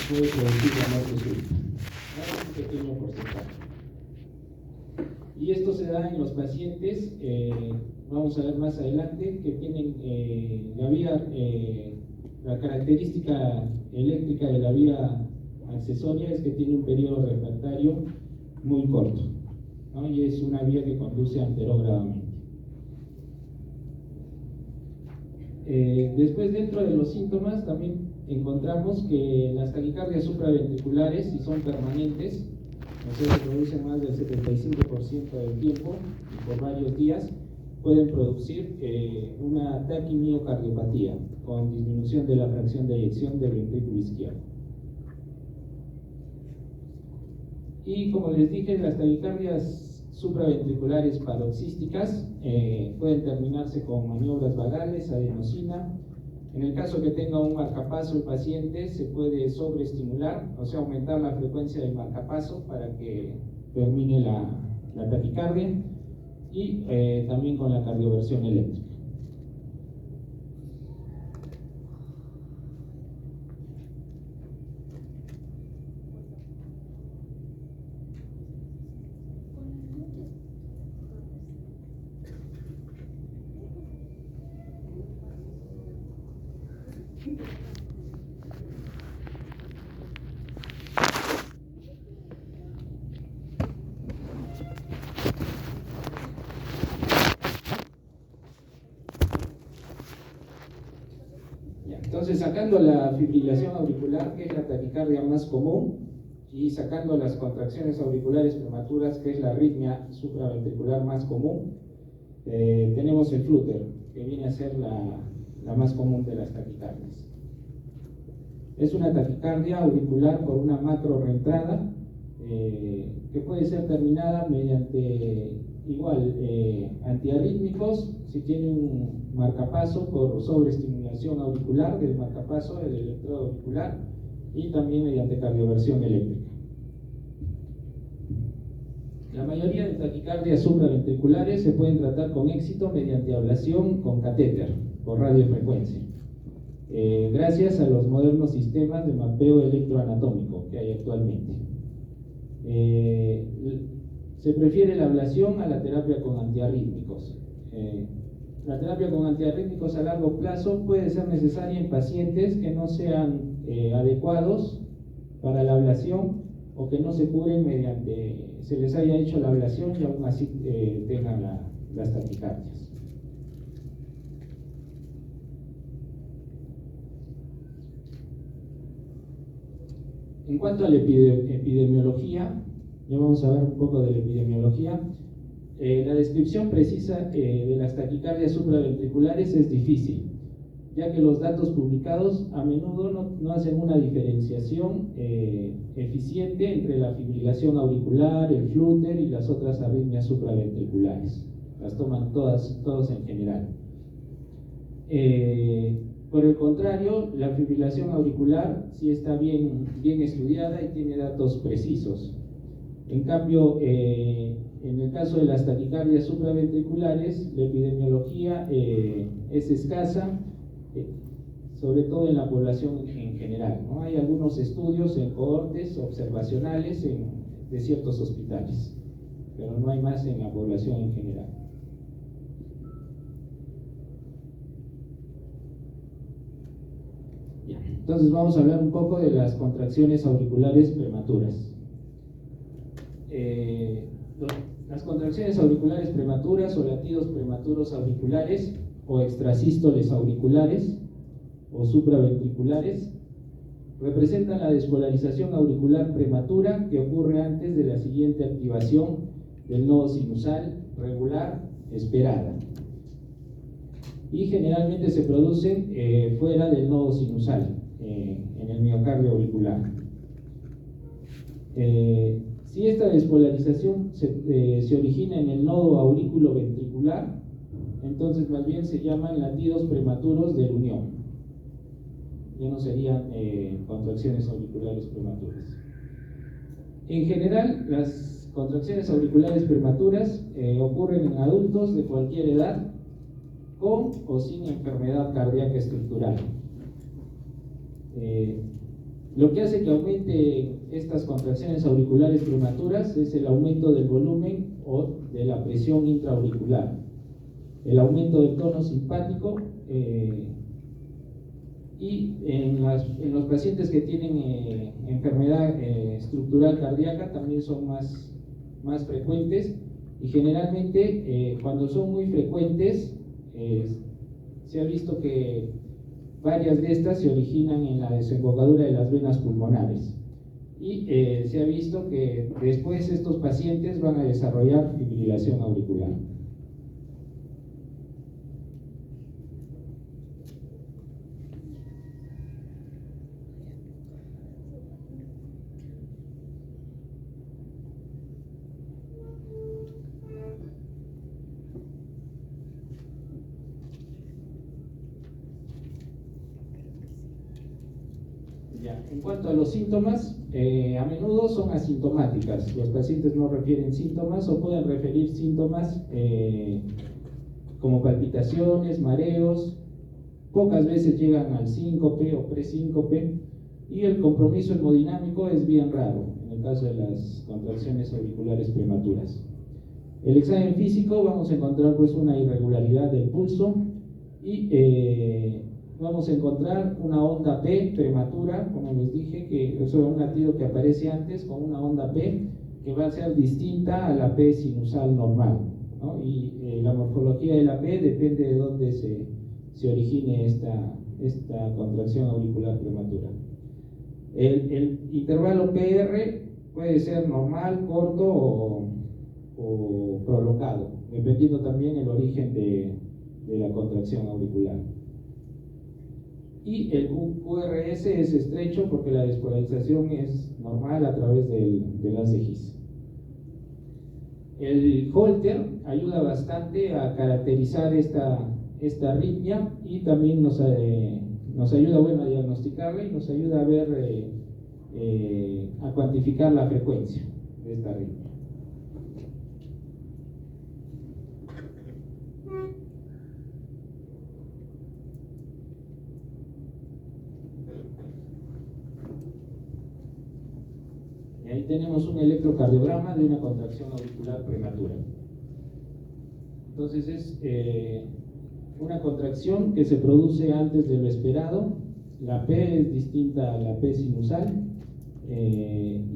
puede producir la muerte súbita. Es un pequeño porcentaje. Y esto se da en los pacientes, vamos a ver más adelante, que tienen la característica eléctrica de la vía accesoria es que tiene un periodo refractario muy corto, ¿no? Y es una vía que conduce anterógradamente. Después, dentro de los síntomas, también encontramos que las taquicardias supraventriculares, si son permanentes, o sea, se producen más del 75% del tiempo y por varios días, pueden producir una taquimiocardiopatía con disminución de la fracción de eyección del ventrículo izquierdo. Y como les dije, las taquicardias supraventriculares paroxísticas pueden terminarse con maniobras vagales, adenosina. En el caso que tenga un marcapaso el paciente, se puede sobreestimular, o sea, aumentar la frecuencia del marcapaso para que termine la taquicardia, y también con la cardioversión eléctrica. Entonces, sacando la fibrilación auricular, que es la taquicardia más común, y sacando las contracciones auriculares prematuras, que es la arritmia supraventricular más común, tenemos el flutter, que viene a ser la más común de las taquicardias. Es una taquicardia auricular por una macro reentrada, que puede ser terminada mediante antiarrítmicos, si tiene un marcapaso por sobreestimulación auricular del marcapaso, del electrodo auricular, y también mediante cardioversión eléctrica. La mayoría de taquicardias supraventriculares se pueden tratar con éxito mediante ablación con catéter por radiofrecuencia, gracias a los modernos sistemas de mapeo electroanatómico que hay actualmente. Se prefiere la ablación a la terapia con antiarrítmicos. La terapia con antiarrítmicos a largo plazo puede ser necesaria en pacientes que no sean adecuados para la ablación, o que no se curen se les haya hecho la ablación y aún así tengan las taquicardias. En cuanto a la epidemiología, ya vamos a ver un poco de la epidemiología. La descripción precisa de las taquicardias supraventriculares es difícil, ya que los datos publicados a menudo no hacen una diferenciación eficiente entre la fibrilación auricular, el flutter y las otras arritmias supraventriculares. Las toman todos en general. Por el contrario, la fibrilación auricular sí está bien estudiada y tiene datos precisos. En cambio, en el caso de las taquicardias supraventriculares, la epidemiología es escasa, sobre todo en la población en general, ¿no? Hay algunos estudios en cohortes observacionales de ciertos hospitales, pero no hay más en la población en general. Ya. Entonces vamos a hablar un poco de las contracciones auriculares prematuras. Las contracciones auriculares prematuras o latidos prematuros auriculares o extrasístoles auriculares o supraventriculares representan la despolarización auricular prematura que ocurre antes de la siguiente activación del nodo sinusal regular esperada, y generalmente se producen fuera del nodo sinusal, en el miocardio auricular. Si esta despolarización se origina en el nodo aurículo-ventricular, entonces más bien se llaman latidos prematuros de la unión. Ya no serían contracciones auriculares prematuras. En general, las contracciones auriculares prematuras ocurren en adultos de cualquier edad, con o sin enfermedad cardíaca estructural. Lo que hace que aumente estas contracciones auriculares prematuras es el aumento del volumen o de la presión intraauricular, el aumento del tono simpático, y en los pacientes que tienen enfermedad estructural cardíaca también son más frecuentes, y generalmente cuando son muy frecuentes se ha visto que varias de estas se originan en la desembocadura de las venas pulmonares, y se ha visto que después estos pacientes van a desarrollar fibrilación auricular. En cuanto a los síntomas, a menudo son asintomáticas. Los pacientes no refieren síntomas o pueden referir síntomas como palpitaciones, mareos. Pocas veces llegan al síncope o presíncope, y el compromiso hemodinámico es bien raro en el caso de las contracciones auriculares prematuras. El examen físico, vamos a encontrar pues una irregularidad del pulso, y vamos a encontrar una onda P prematura, como les dije, que eso es un latido que aparece antes con una onda P que va a ser distinta a la P sinusal normal, ¿no? Y la morfología de la P depende de dónde se origine esta contracción auricular prematura. El intervalo PR puede ser normal, corto o prolongado, dependiendo también el origen de la contracción auricular. Y el QRS es estrecho porque la despolarización es normal a través del haz de His. El Holter ayuda bastante a caracterizar esta arritmia, y también nos ayuda, bueno, a diagnosticarla, y nos ayuda a ver, a cuantificar la frecuencia de esta arritmia. Y ahí tenemos un electrocardiograma de una contracción auricular prematura. Entonces es una contracción que se produce antes de lo esperado. La P es distinta a la P sinusal,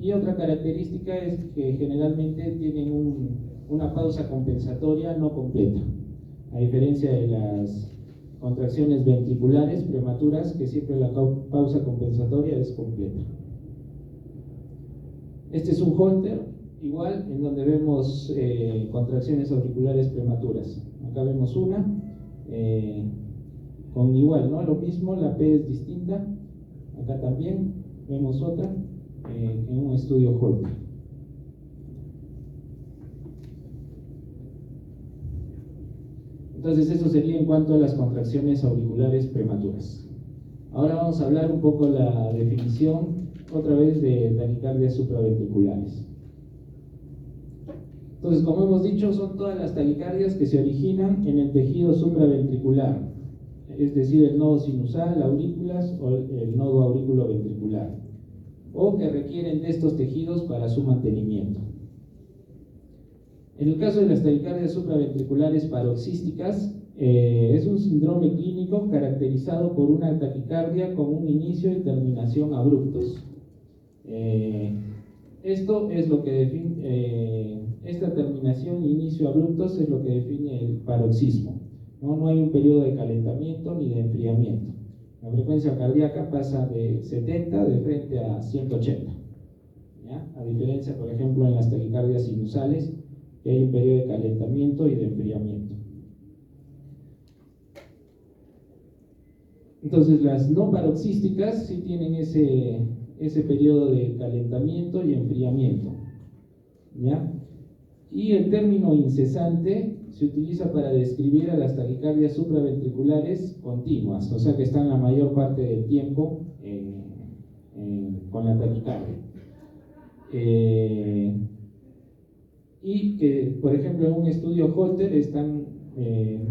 y otra característica es que generalmente tienen una pausa compensatoria no completa, a diferencia de las contracciones ventriculares prematuras, que siempre la pausa compensatoria es completa. Este es un Holter, igual, en donde vemos contracciones auriculares prematuras. Acá vemos una, con igual, ¿no? Lo mismo, la P es distinta. Acá también vemos otra en un estudio Holter. Entonces, eso sería en cuanto a las contracciones auriculares prematuras. Ahora vamos a hablar un poco la definición otra vez de taquicardias supraventriculares. Entonces, como hemos dicho, son todas las taquicardias que se originan en el tejido supraventricular, es decir, el nodo sinusal, aurículas o el nodo aurículo-ventricular, o que requieren de estos tejidos para su mantenimiento. En el caso de las taquicardias supraventriculares paroxísticas, es un síndrome clínico caracterizado por una taquicardia con un inicio y terminación abruptos. Esto es lo que define, esta terminación y inicio abruptos es lo que define el paroxismo. No hay un periodo de calentamiento ni de enfriamiento. La frecuencia cardíaca pasa de 70 de frente a 180, ¿ya? A diferencia, por ejemplo, en las taquicardias sinusales, que hay un periodo de calentamiento y de enfriamiento. Entonces, las no paroxísticas sí tienen ese periodo de calentamiento y enfriamiento, ¿ya? Y el término incesante se utiliza para describir a las taquicardias supraventriculares continuas, o sea que están la mayor parte del tiempo con la taquicardia. Y que, por ejemplo, en un estudio Holter están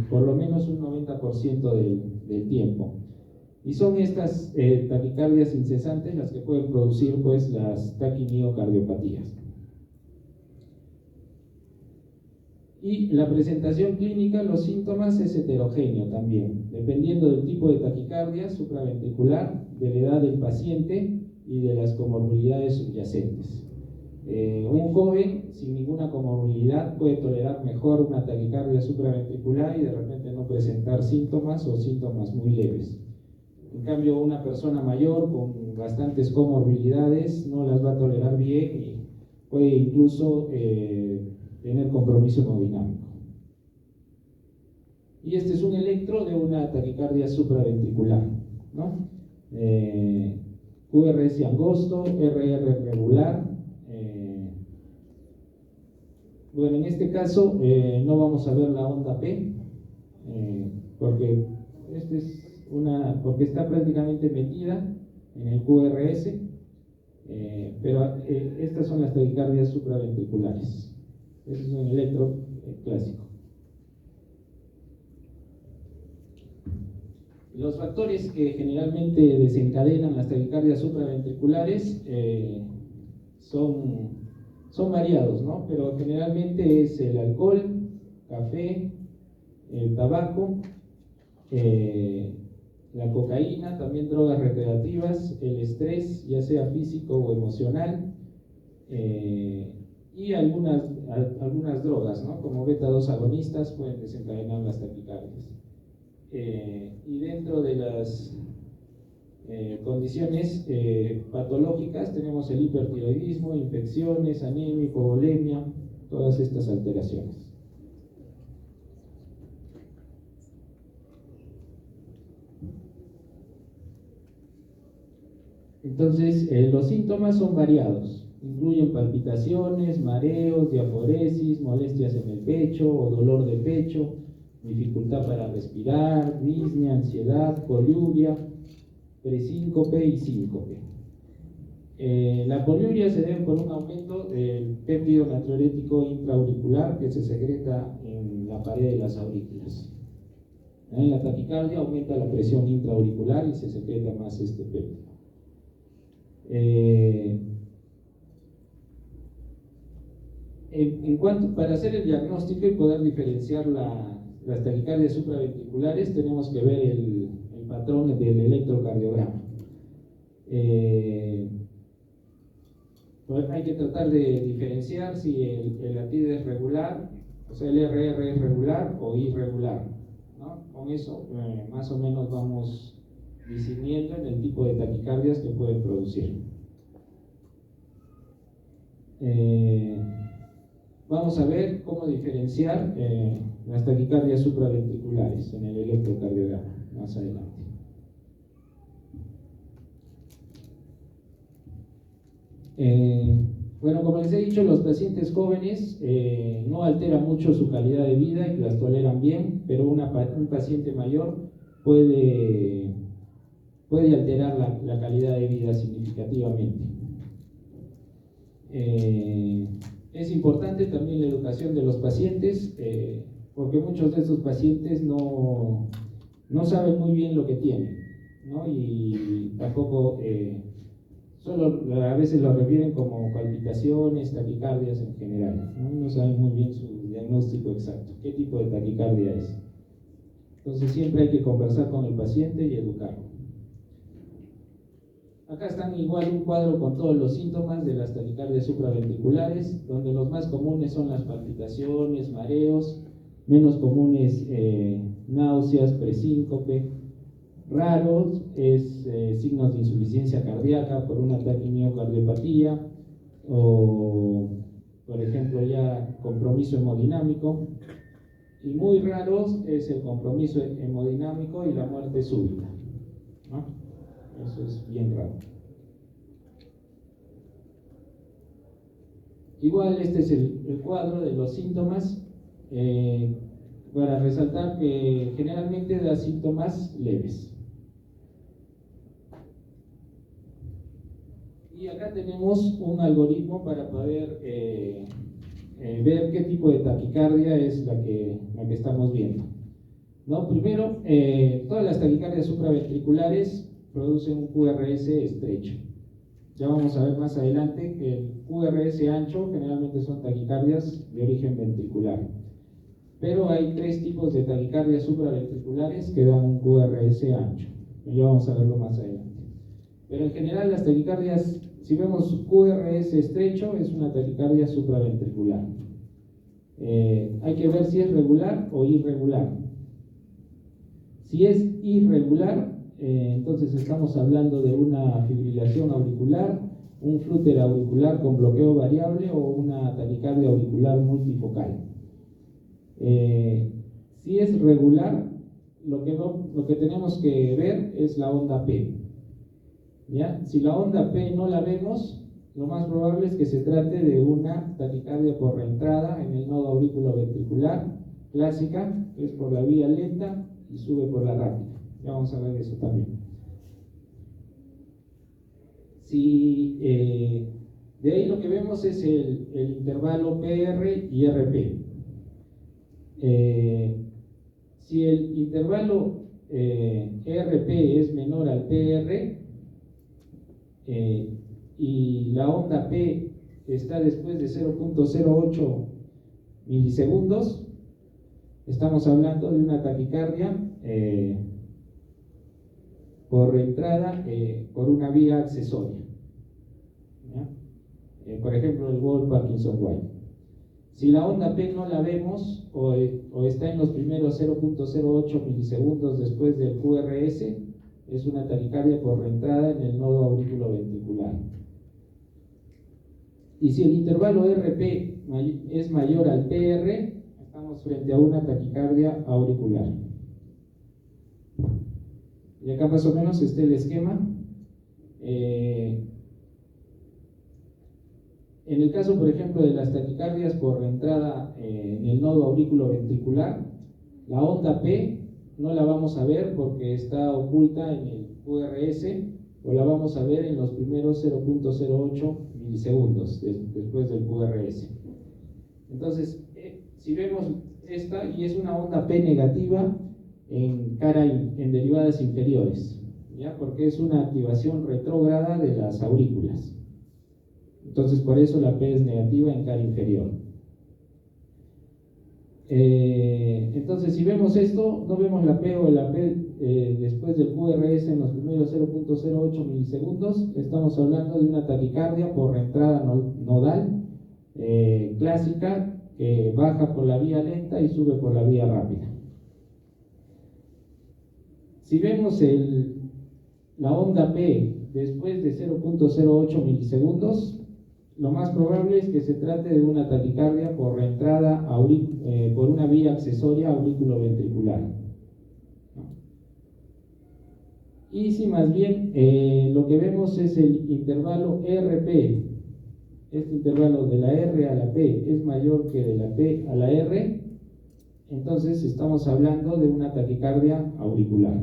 por lo menos un 90% del tiempo. Y son estas taquicardias incesantes las que pueden producir pues las taquimiocardiopatías. Y la presentación clínica, los síntomas es heterogéneo también, dependiendo del tipo de taquicardia supraventricular, de la edad del paciente y de las comorbilidades subyacentes. Un joven sin ninguna comorbilidad puede tolerar mejor una taquicardia supraventricular y de repente no presentar síntomas o síntomas muy leves. En cambio, una persona mayor con bastantes comorbilidades no las va a tolerar bien y puede incluso tener compromiso hemodinámico. Y este es un electro de una taquicardia supraventricular, ¿no? QRS angosto, RR regular. Bueno, en este caso no vamos a ver la onda P, porque está prácticamente metida en el QRS, pero estas son las taquicardias supraventriculares. Ese es un electro clásico. Los factores que generalmente desencadenan las taquicardias supraventriculares son variados, ¿no? Pero generalmente es el alcohol, café, el tabaco, la cocaína, también drogas recreativas, el estrés, ya sea físico o emocional, y algunas drogas, ¿no? Como beta-2 agonistas pueden desencadenar las taquicardias. Y dentro de las condiciones patológicas tenemos el hipertiroidismo, infecciones, anemia, hipovolemia, todas estas alteraciones. Entonces, los síntomas son variados. Incluyen palpitaciones, mareos, diaforesis, molestias en el pecho o dolor de pecho, dificultad para respirar, disnea, ansiedad, poliuria, presíncope y síncope. La poliuria se debe por un aumento del péptido natriurético intraauricular que se secreta en la pared de las aurículas. En la taquicardia aumenta la presión intraauricular y se secreta más este péptido. Para hacer el diagnóstico y poder diferenciar las taquicardias supraventriculares, tenemos que ver el patrón del electrocardiograma. Hay que tratar de diferenciar si el latido es regular, o sea, el RR es regular o irregular, ¿no? Con eso más o menos vamos discerniendo en el tipo de taquicardias que pueden producir. Vamos a ver cómo diferenciar las taquicardias supraventriculares en el electrocardiograma más adelante. Bueno, como les he dicho, los pacientes jóvenes no alteran mucho su calidad de vida y las toleran bien, pero un paciente mayor puede alterar la calidad de vida significativamente. Es importante también la educación de los pacientes, porque muchos de estos pacientes no saben muy bien lo que tienen, ¿no? Y tampoco, solo a veces lo refieren como palpitaciones, taquicardias en general, ¿no? No saben muy bien su diagnóstico exacto, qué tipo de taquicardia es. Entonces siempre hay que conversar con el paciente y educarlo. Acá están igual un cuadro con todos los síntomas de las taquicardias supraventriculares, donde los más comunes son las palpitaciones, mareos, menos comunes náuseas, presíncope. Raros es signos de insuficiencia cardíaca por una taquimiocardiopatía o, por ejemplo, ya compromiso hemodinámico. Y muy raros es el compromiso hemodinámico y la muerte súbita, ¿no? Eso es bien raro. Igual este es el cuadro de los síntomas, para resaltar que generalmente da síntomas leves. Y acá tenemos un algoritmo para poder ver qué tipo de taquicardia es la que estamos viendo. ¿no? Primero, todas las taquicardias supraventriculares producen un QRS estrecho. Ya vamos a ver más adelante que el QRS ancho generalmente son taquicardias de origen ventricular. Pero hay tres tipos de taquicardias supraventriculares que dan un QRS ancho. Ya vamos a verlo más adelante. Pero en general las taquicardias, si vemos QRS estrecho, es una taquicardia supraventricular. Hay que ver si es regular o irregular. Si es irregular, entonces estamos hablando de una fibrilación auricular, un flúter auricular con bloqueo variable o una taquicardia auricular multifocal. Si es regular, lo que tenemos que ver es la onda P. ¿Ya? Si la onda P no la vemos, lo más probable es que se trate de una taquicardia por reentrada en el nodo auriculoventricular clásica, que es por la vía lenta y sube por la rápida. Ya vamos a ver eso también. Si, de ahí lo que vemos es el intervalo PR y RP. Si el intervalo RP es menor al PR y la onda P está después de 0.08 milisegundos, estamos hablando de una taquicardia por entrada por una vía accesoria. Por ejemplo, el Wolff-Parkinson-White. Si la onda P no la vemos o está en los primeros 0.08 milisegundos después del QRS, es una taquicardia por reentrada en el nodo auriculoventricular. Y si el intervalo RP es mayor al PR, estamos frente a una taquicardia auricular. Y acá más o menos está el esquema. En el caso, por ejemplo, de las taquicardias por reentrada en el nodo auriculoventricular, la onda P no la vamos a ver porque está oculta en el QRS, o la vamos a ver en los primeros 0.08 milisegundos después del QRS. Entonces, si vemos esta, y es una onda P negativa en derivadas inferiores, ¿ya? Porque es una activación retrógrada de las aurículas. Entonces, por eso la P es negativa en cara inferior. Entonces, si vemos esto, no vemos la P o la P después del QRS en los primeros 0.08 milisegundos, estamos hablando de una taquicardia por reentrada nodal clásica que baja por la vía lenta y sube por la vía rápida. Si vemos la onda P después de 0.08 milisegundos, lo más probable es que se trate de una taquicardia por reentrada por una vía accesoria auriculoventricular. Y si más bien lo que vemos es el intervalo RP, este intervalo de la R a la P es mayor que de la P a la R, entonces estamos hablando de una taquicardia auricular.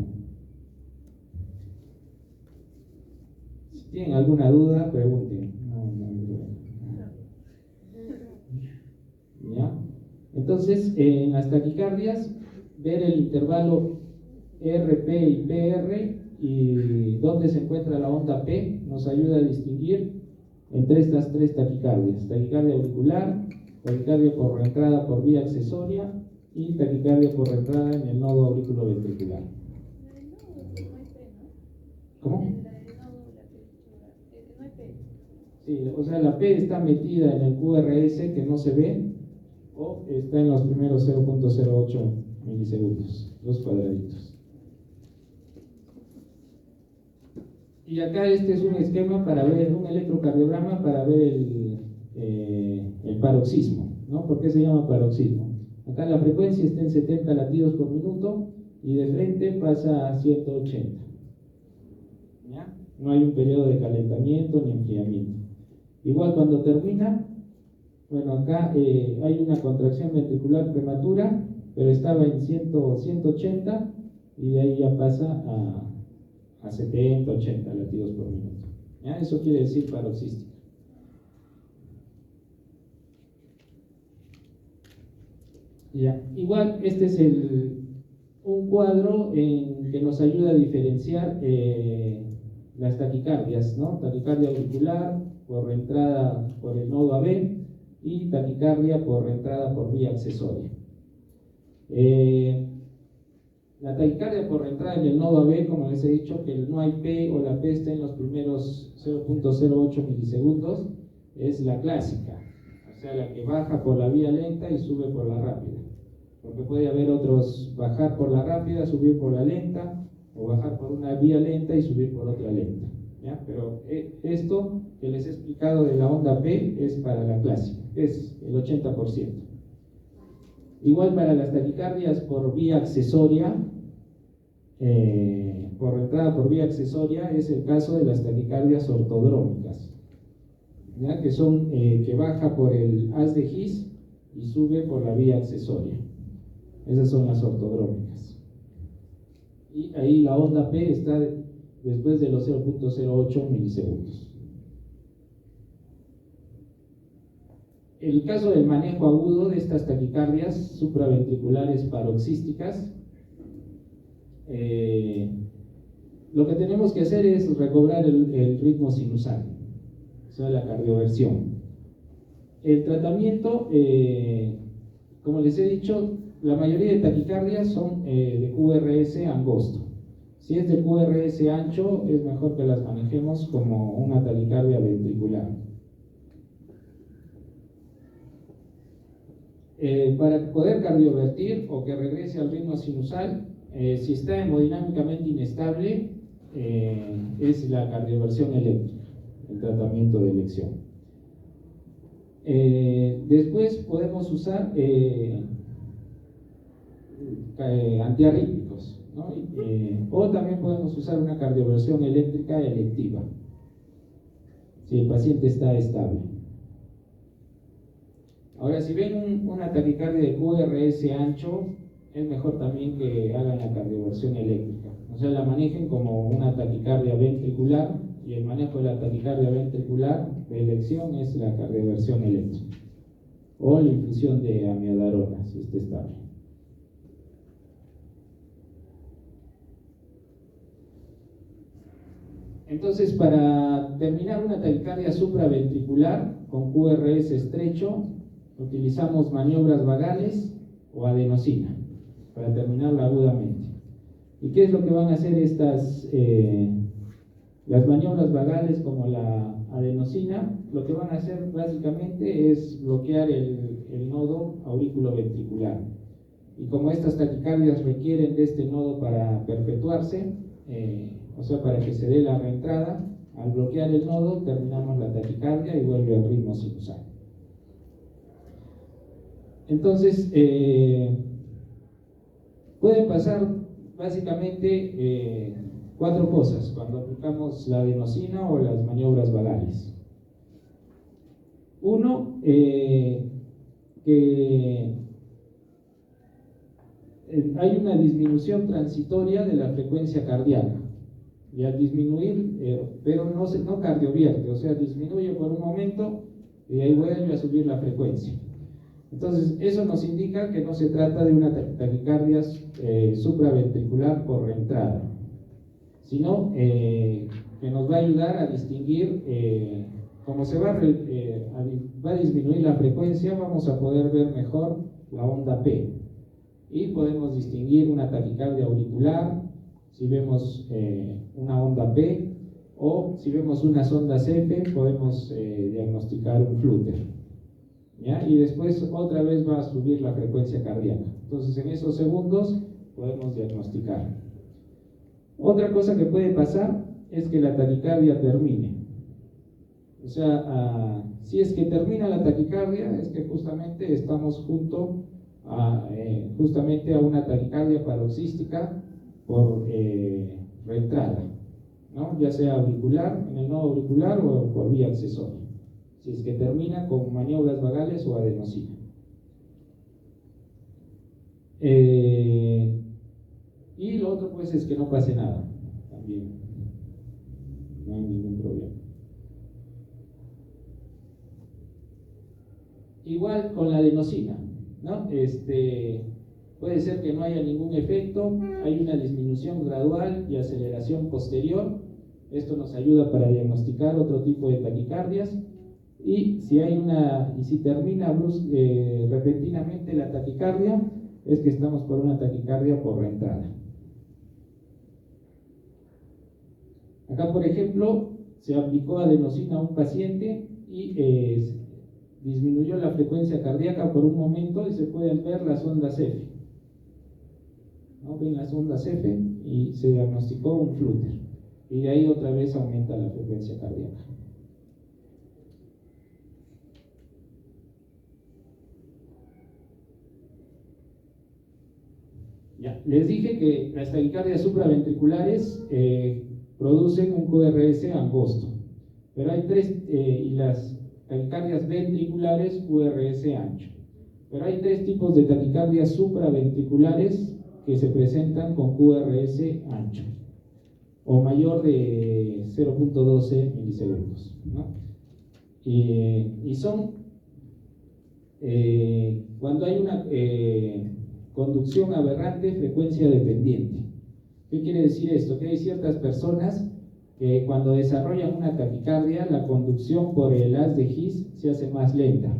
Si tienen alguna duda, pregunten. ¿Ya? Entonces, en las taquicardias, ver el intervalo RP y PR y dónde se encuentra la onda P nos ayuda a distinguir entre estas tres taquicardias: taquicardia auricular, taquicardia por reentrada por vía accesoria y taquicardia por reentrada en el nodo auriculoventricular. ¿Cómo? Sí, o sea, la P está metida en el QRS que no se ve, o está en los primeros 0.08 milisegundos, los cuadraditos. Y acá este es un esquema para ver, un electrocardiograma para ver el paroxismo, ¿no? ¿Por qué se llama paroxismo? Acá la frecuencia está en 70 latidos por minuto y de frente pasa a 180. ¿Ya? No hay un periodo de calentamiento ni enfriamiento. Igual cuando termina, bueno, acá hay una contracción ventricular prematura, pero estaba en 180 y de ahí ya pasa a 70, 80 latidos por minuto. ¿Ya? Eso quiere decir paroxística. Ya. Igual este es un cuadro que nos ayuda a diferenciar las taquicardias, ¿no? Taquicardia auricular por reentrada por el nodo AB y taquicardia por reentrada por vía accesoria. La taquicardia por reentrada en el nodo AB, como les he dicho, que no hay P o la P está en los primeros 0.08 milisegundos, es la clásica, o sea, la que baja por la vía lenta y sube por la rápida. Porque puede haber otros, bajar por la rápida, subir por la lenta, o bajar por una vía lenta y subir por otra lenta, ¿ya? Pero esto que les he explicado de la onda P es para la clásica, es el 80%. Igual para las taquicardias por vía accesoria, por entrada por vía accesoria, es el caso de las taquicardias ortodrómicas, ¿ya? Que son que baja por el haz de His y sube por la vía accesoria. Esas son las ortodrómicas. Y ahí la onda P está después de los 0.08 milisegundos. El caso del manejo agudo de estas taquicardias supraventriculares paroxísticas, lo que tenemos que hacer es recobrar el ritmo sinusal, o sea, la cardioversión. El tratamiento, como les he dicho, la mayoría de taquicardias son de QRS angosto. Si es de QRS ancho, es mejor que las manejemos como una taquicardia ventricular. Para poder cardiovertir o que regrese al ritmo sinusal, si está hemodinámicamente inestable, es la cardioversión eléctrica, el tratamiento de elección. Después podemos usar antiarrítmicos, ¿no? O también podemos usar una cardioversión eléctrica electiva, si el paciente está estable. Ahora, si ven una taquicardia de QRS ancho, es mejor también que hagan la cardioversión eléctrica. O sea, la manejen como una taquicardia ventricular, y el manejo de la taquicardia ventricular de elección es la cardioversión eléctrica. O la infusión de amiodarona, si está estable. Entonces, para terminar una taquicardia supraventricular con QRS estrecho, utilizamos maniobras vagales o adenosina para terminarla agudamente. ¿Y qué es lo que van a hacer las maniobras vagales como la adenosina? Lo que van a hacer básicamente es bloquear el nodo auriculoventricular. Y como estas taquicardias requieren de este nodo para perpetuarse, o sea, para que se dé la reentrada, al bloquear el nodo terminamos la taquicardia y vuelve al ritmo sinusal. Entonces, pueden pasar básicamente 4 cosas cuando aplicamos la adenosina o las maniobras vagales. Uno, que hay una disminución transitoria de la frecuencia cardíaca. Y al disminuir, pero no cardiovierte, o sea, disminuye por un momento y ahí vuelve a subir la frecuencia. Entonces, eso nos indica que no se trata de una taquicardia supraventricular por reentrada, sino que nos va a ayudar a distinguir, como se va a disminuir la frecuencia, vamos a poder ver mejor la onda P. Y podemos distinguir una taquicardia auricular, si vemos una onda P, o si vemos unas ondas F, podemos diagnosticar un flúter. ¿Ya? Y después otra vez va a subir la frecuencia cardíaca. Entonces en esos segundos podemos diagnosticar. Otra cosa que puede pasar es que la taquicardia termine. O sea, si es que termina la taquicardia, es que justamente estamos justamente a una taquicardia paroxística por reentrada, ¿no? Ya sea auricular, en el nodo auricular o por vía accesoria. Si es que termina con maniobras vagales o adenosina. Y lo otro pues es que no pase nada, también no hay ningún problema. Igual con la adenosina, ¿no? Puede ser que no haya ningún efecto, hay una disminución gradual y aceleración posterior. Esto nos ayuda para diagnosticar otro tipo de taquicardias. Y si termina repentinamente la taquicardia, es que estamos por una taquicardia por reentrada. Acá, por ejemplo, se aplicó adenosina a un paciente y disminuyó la frecuencia cardíaca por un momento y se pueden ver las ondas F. ¿No? Ven las ondas F y se diagnosticó un flúter. Y de ahí otra vez aumenta la frecuencia cardíaca. Ya, les dije que las taquicardias supraventriculares producen un QRS angosto, pero hay y las taquicardias ventriculares QRS ancho. Pero hay tres tipos de taquicardias supraventriculares que se presentan con QRS ancho o mayor de 0.12 milisegundos, ¿no? Y son cuando hay una conducción aberrante, frecuencia dependiente. ¿Qué quiere decir esto? Que hay ciertas personas que cuando desarrollan una taquicardia, la conducción por el haz de His se hace más lenta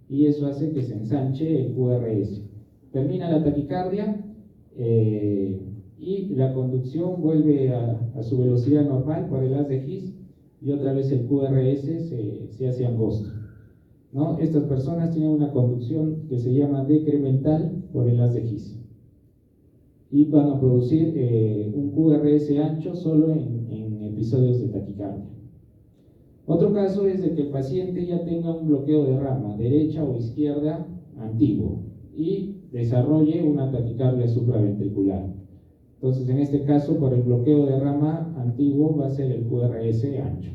y eso hace que se ensanche el QRS. Termina la taquicardia y la conducción vuelve a su velocidad normal por el haz de His y otra vez el QRS se hace angosto, ¿no? Estas personas tienen una conducción que se llama decremental por el haz de His y van a producir un QRS ancho solo en episodios de taquicardia. Otro caso es de que el paciente ya tenga un bloqueo de rama derecha o izquierda antiguo y desarrolle una taquicardia supraventricular. Entonces, en este caso, por el bloqueo de rama antiguo va a ser el QRS ancho.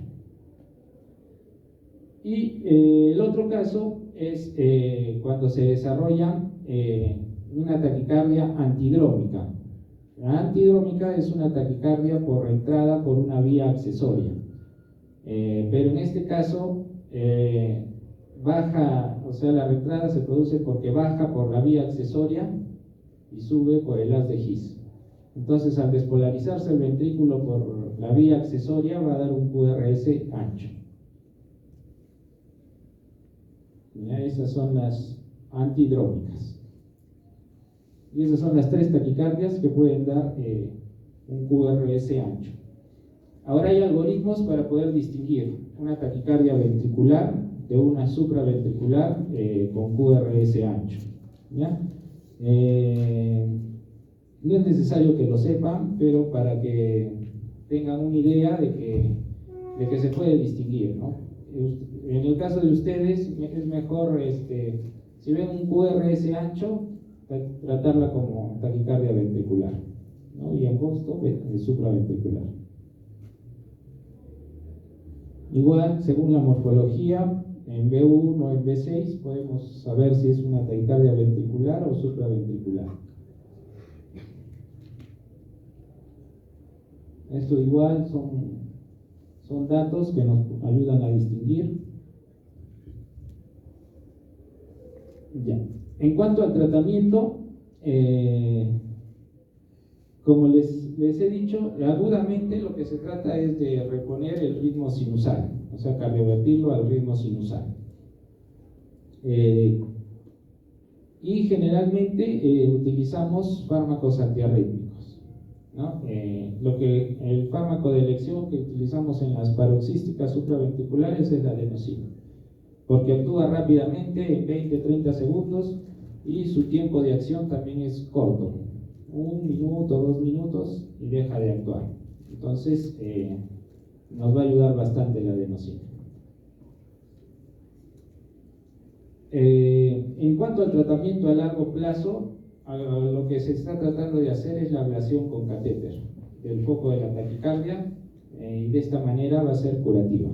Y el otro caso es cuando se desarrolla una taquicardia antidrómica. La antidrómica es una taquicardia por entrada por una vía accesoria, pero en este caso baja, o sea, la reentrada se produce porque baja por la vía accesoria y sube por el haz de His. Entonces, al despolarizarse el ventrículo por la vía accesoria va a dar un QRS ancho. ¿Ya? Esas son las antidrómicas. Y esas son las tres taquicardias que pueden dar un QRS ancho. Ahora hay algoritmos para poder distinguir una taquicardia ventricular de una supraventricular con QRS ancho. ¿Ya? No es necesario que lo sepan, pero para que tengan una idea de que se puede distinguir, ¿no? En el caso de ustedes es mejor, si ven un QRS ancho, tratarla como taquicardia ventricular, ¿no? Y angosto, supraventricular. Igual, según la morfología, en B1 o en B6 podemos saber si es una taquicardia ventricular o supraventricular. Esto igual son datos que nos ayudan a distinguir. Ya. En cuanto al tratamiento, como les he dicho, agudamente lo que se trata es de reponer el ritmo sinusal, o sea, cardiovertirlo al ritmo sinusal. Y generalmente utilizamos fármacos antiarrítmicos, ¿no? El fármaco de elección que utilizamos en las paroxísticas supraventriculares es la adenosina, porque actúa rápidamente en 20-30 segundos y su tiempo de acción también es corto, 1 minuto, 2 minutos y deja de actuar. Entonces nos va a ayudar bastante la adenosina. En cuanto al tratamiento a largo plazo, lo que se está tratando de hacer es la ablación con catéter del foco de la taquicardia y de esta manera va a ser curativa.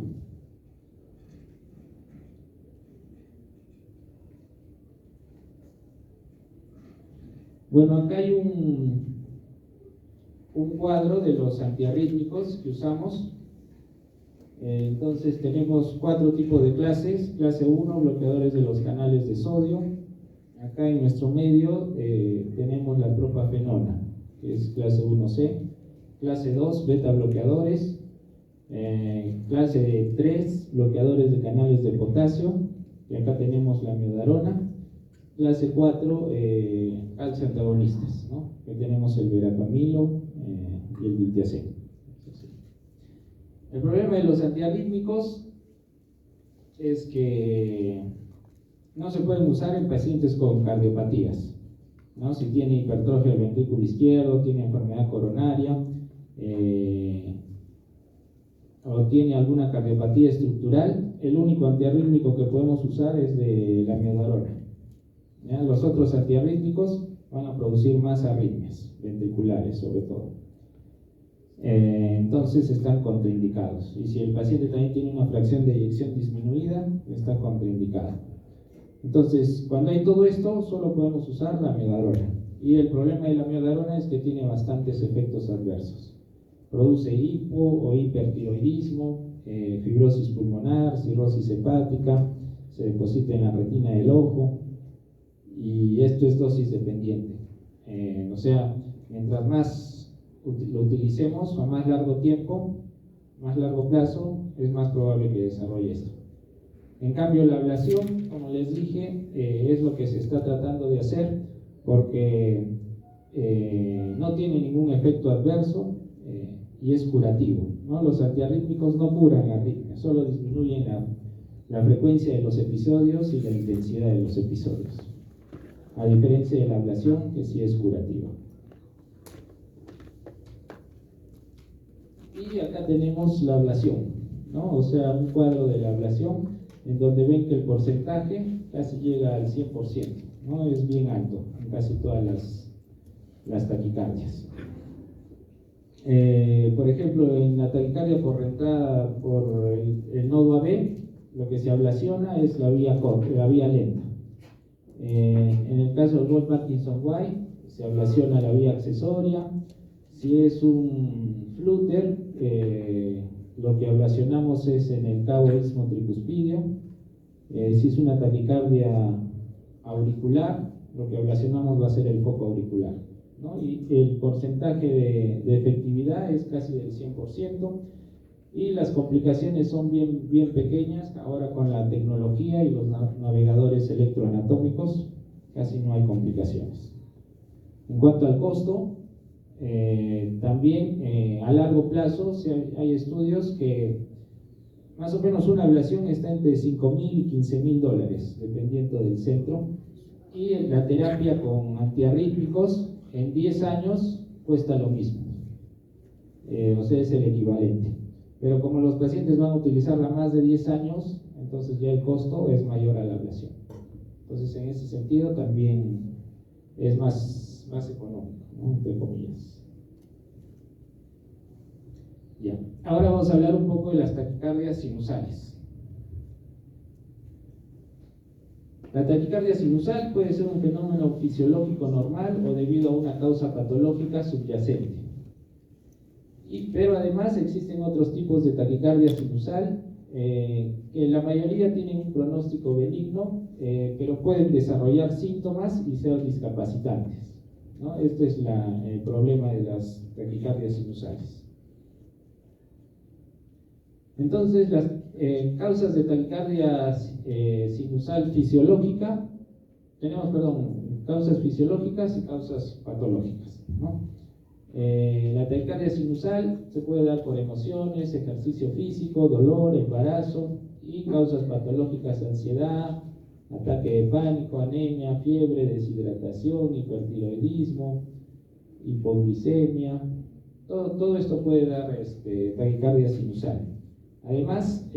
Bueno, acá hay un cuadro de los antiarrítmicos que usamos. Entonces tenemos 4 tipos de clases. Clase 1, bloqueadores de los canales de sodio. acá en nuestro medio tenemos la propafenona, que es clase 1C, clase 2, beta bloqueadores, clase 3, bloqueadores de canales de potasio, y acá tenemos la miodarona, clase 4, calcio antagonistas, ¿no? Que tenemos el verapamilo y el diltiazem. El problema de los antiarrítmicos es que no se pueden usar en pacientes con cardiopatías, ¿no? Si tiene hipertrofia del ventrículo izquierdo, tiene enfermedad coronaria, o tiene alguna cardiopatía estructural, el único antiarrítmico que podemos usar es de la miodarona. ¿Ya? Los otros antiarrítmicos van a producir más arritmias ventriculares, sobre todo. Entonces están contraindicados. Y si el paciente también tiene una fracción de eyección disminuida, está contraindicado. Entonces, cuando hay todo esto, solo podemos usar la miodarona. Y el problema de la miodarona es que tiene bastantes efectos adversos. Produce hipo o hipertiroidismo, fibrosis pulmonar, cirrosis hepática, se deposita en la retina del ojo, y esto es dosis dependiente. O sea, mientras más lo utilicemos a más largo tiempo, más largo plazo, es más probable que desarrolle esto. En cambio, la ablación, como les dije, es lo que se está tratando de hacer porque no tiene ningún efecto adverso y es curativo, ¿no? Los antiarrítmicos no curan la arritmia, solo disminuyen la frecuencia de los episodios y la intensidad de los episodios, a diferencia de la ablación, que sí es curativa. Y acá tenemos la ablación, ¿no? O sea, un cuadro de la ablación en donde ven que el porcentaje casi llega al 100%, ¿no? Es bien alto en casi todas las taquicardias. Por ejemplo, en la taquicardia por reentrada por el nodo AB, lo que se ablaciona es la vía lenta. En el caso del Wolff-Parkinson-White, se ablaciona la vía accesoria. Si es un flutter, lo que ablacionamos es en el cabo istmo tricuspidio. Si es una taquicardia auricular, lo que ablacionamos va a ser el foco auricular, ¿no? Y el porcentaje de efectividad es casi del 100%, y las complicaciones son bien pequeñas. Ahora con la tecnología y los navegadores electroanatómicos casi no hay complicaciones. En cuanto al costo, también a largo plazo hay estudios que más o menos una ablación está entre $5,000 y $15,000, dependiendo del centro, y la terapia con antiarrítmicos en 10 años cuesta lo mismo, o sea, es el equivalente. Pero como los pacientes van a utilizarla más de 10 años, entonces ya el costo es mayor a la ablación. Entonces, en ese sentido también es más económico, ¿no? Entre comillas. Ya. Ahora vamos a hablar un poco de las taquicardias sinusales. La taquicardia sinusal puede ser un fenómeno fisiológico normal o debido a una causa patológica subyacente. Pero además existen otros tipos de taquicardia sinusal que la mayoría tienen un pronóstico benigno, pero pueden desarrollar síntomas y ser discapacitantes, ¿no? Este es el problema de las taquicardias sinusales. Entonces, las causas de taquicardia sinusal fisiológica, tenemos, causas fisiológicas y causas patológicas, ¿no? La taquicardia sinusal se puede dar por emociones, ejercicio físico, dolor, embarazo, y causas patológicas: ansiedad, ataque de pánico, anemia, fiebre, deshidratación, hipertiroidismo, hipoglicemia. Todo esto puede dar taquicardia sinusal. Además,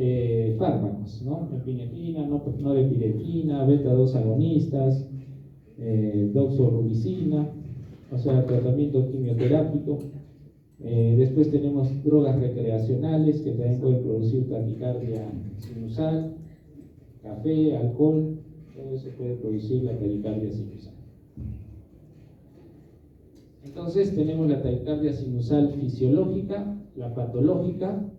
fármacos, ¿no? Epinefrina, norepinefrina, beta-2 agonistas, doxorubicina, o sea, tratamiento quimioterápico. Después tenemos drogas recreacionales que también pueden producir taquicardia sinusal, café, alcohol, todo eso puede producir la taquicardia sinusal. Entonces tenemos la taquicardia sinusal fisiológica, la patológica,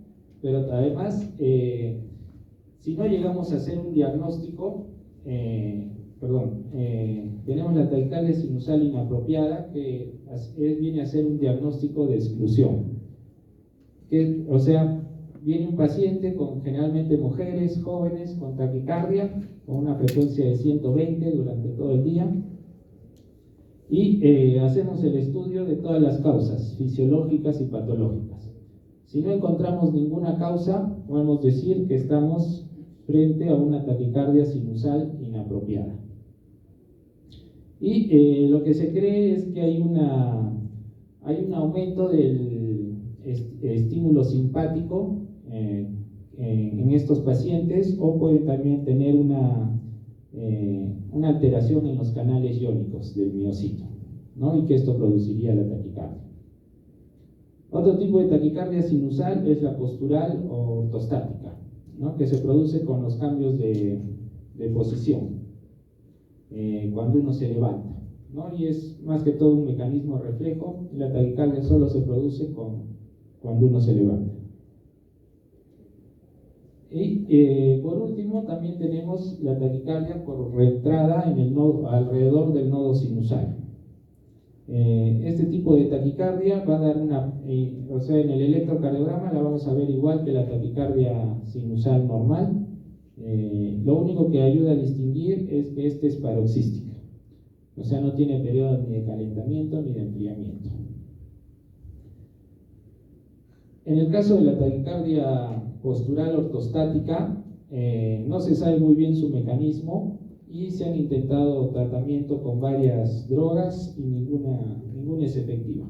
pero además, si no llegamos a hacer un diagnóstico, tenemos la taquicardia sinusal inapropiada, que viene a ser un diagnóstico de exclusión. O sea, viene un paciente con generalmente mujeres, jóvenes, con taquicardia, con una frecuencia de 120 durante todo el día, y hacemos el estudio de todas las causas fisiológicas y patológicas. Si no encontramos ninguna causa, podemos decir que estamos frente a una taquicardia sinusal inapropiada. Y lo que se cree es que hay un aumento del estímulo simpático en estos pacientes, o puede también tener una alteración en los canales iónicos del miocito, ¿no? Y que esto produciría la taquicardia. Otro tipo de taquicardia sinusal es la postural o ortostática, ¿no? Que se produce con los cambios de posición cuando uno se levanta, ¿no? Y es más que todo un mecanismo reflejo. La taquicardia solo se produce cuando uno se levanta. Y por último también tenemos la taquicardia por reentrada en el nodo, alrededor del nodo sinusal. Este tipo de taquicardia va a dar o sea, en el electrocardiograma la vamos a ver igual que la taquicardia sinusal normal. Lo único que ayuda a distinguir es que esta es paroxística, o sea, no tiene periodo ni de calentamiento ni de enfriamiento. En el caso de la taquicardia postural ortostática, no se sabe muy bien su mecanismo y se han intentado tratamiento con varias drogas y ninguna es efectiva.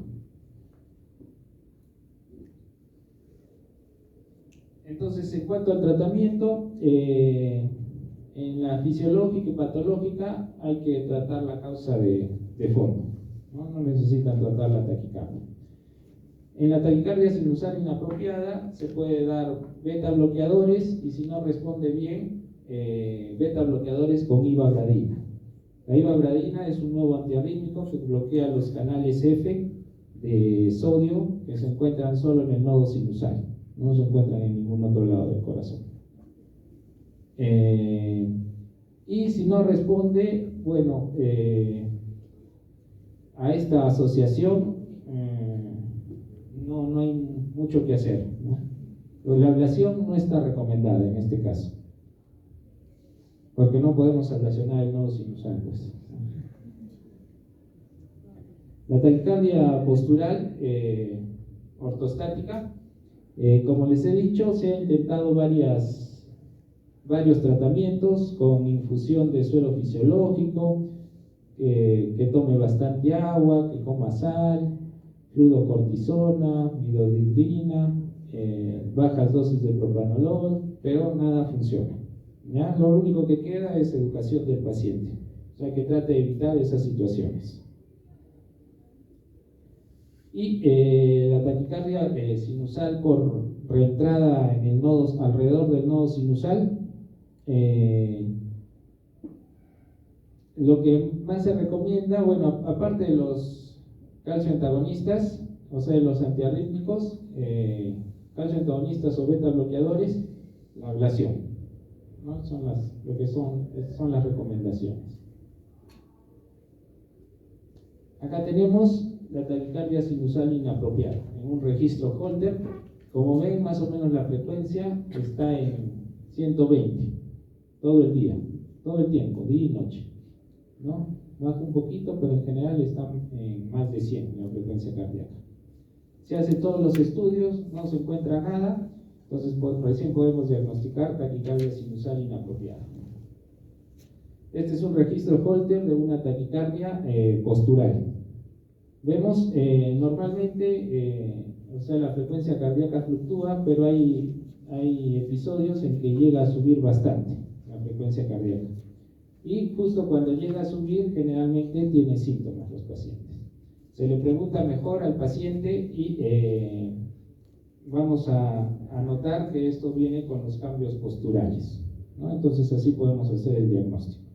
Entonces, en cuanto al tratamiento, en la fisiológica y patológica hay que tratar la causa de fondo, no necesitan tratar la taquicardia. En la taquicardia sinusal inapropiada se puede dar beta bloqueadores, y si no responde bien, beta bloqueadores con ivabradina. La ivabradina es un nuevo antiarrítmico que bloquea los canales F de sodio que se encuentran solo en el nodo sinusal, no se encuentran en ningún otro lado del corazón. Y si no responde, bueno, a esta asociación no hay mucho que hacer, ¿no? Pero la ablación no está recomendada en este caso, porque no podemos ablacionar el nodo sinusal, pues. La taquicardia postural ortostática, como les he dicho, se han intentado varios tratamientos con infusión de suero fisiológico, que tome bastante agua, que coma sal, fluocortisona, midodidrina, bajas dosis de propranolol, pero nada funciona, ¿ya? Lo único que queda es educación del paciente, o sea, que trate de evitar esas situaciones. Y la taquicardia sinusal por reentrada en el nodo, alrededor del nodo sinusal, lo que más se recomienda, bueno, aparte de los calcio antagonistas, o sea, los antiarrítmicos, calcio antagonistas o beta bloqueadores, la ablación, ¿no? Son las recomendaciones. Acá tenemos la taquicardia sinusal inapropiada en un registro Holter. Como ven, más o menos la frecuencia está en 120 todo el día, todo el tiempo, día y noche, ¿no? Baja un poquito, pero en general están en más de 100 la frecuencia cardíaca. Se hace todos los estudios, no se encuentra nada, entonces recién podemos diagnosticar taquicardia sinusal inapropiada. Este es un registro Holter de una taquicardia postural. Vemos normalmente, o sea, la frecuencia cardíaca fluctúa, pero hay episodios en que llega a subir bastante la frecuencia cardíaca. Y justo cuando llega a subir, generalmente tiene síntomas los pacientes. Se le pregunta mejor al paciente y vamos a notar que esto viene con los cambios posturales, ¿no? Entonces así podemos hacer el diagnóstico.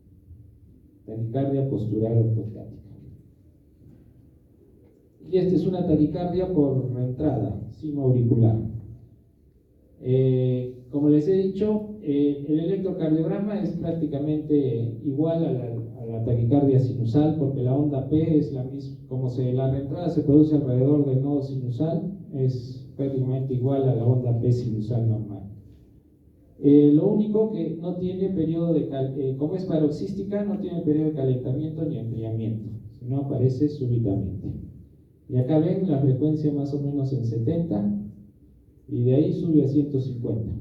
Taquicardia postural ortostática. Y esta es una taquicardia por reentrada sinoauricular. Como les he dicho, el electrocardiograma es prácticamente igual a la taquicardia sinusal, porque la onda P es la misma, como la reentrada se produce alrededor del nodo sinusal, es prácticamente igual a la onda P sinusal normal. Lo único que no tiene periodo de como es paroxística, no tiene periodo de calentamiento ni enfriamiento, sino aparece súbitamente. Y acá ven la frecuencia más o menos en 70 y de ahí sube a 150.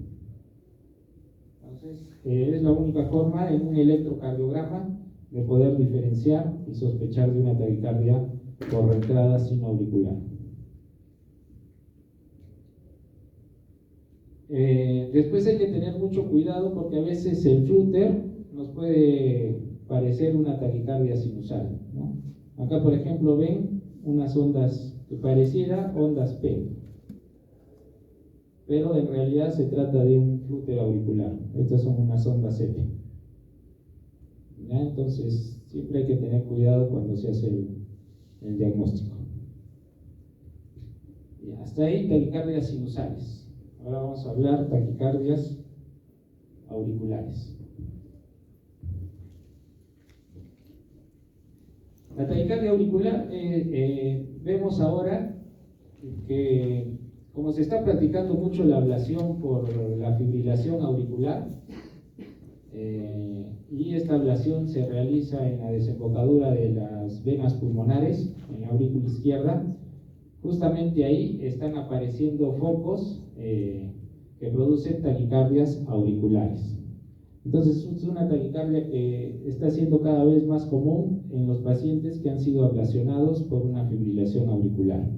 Entonces, es la única forma en un electrocardiograma de poder diferenciar y sospechar de una taquicardia por reentrada sinoauricular. Después hay que tener mucho cuidado porque a veces el flúter nos puede parecer una taquicardia sinusal, ¿no? Acá, por ejemplo, ven unas ondas que pareciera ondas P, pero en realidad se trata de un flúter auricular. Estas son unas ondas F. ¿Ya? Entonces, siempre hay que tener cuidado cuando se hace el diagnóstico. Y hasta ahí, taquicardias sinusales. Ahora vamos a hablar taquicardias auriculares. La taquicardia auricular, vemos ahora que como se está practicando mucho la ablación por la fibrilación auricular, y esta ablación se realiza en la desembocadura de las venas pulmonares, en la aurícula izquierda, justamente ahí están apareciendo focos que producen taquicardias auriculares. Entonces es una taquicardia que está siendo cada vez más común en los pacientes que han sido ablacionados por una fibrilación auricular.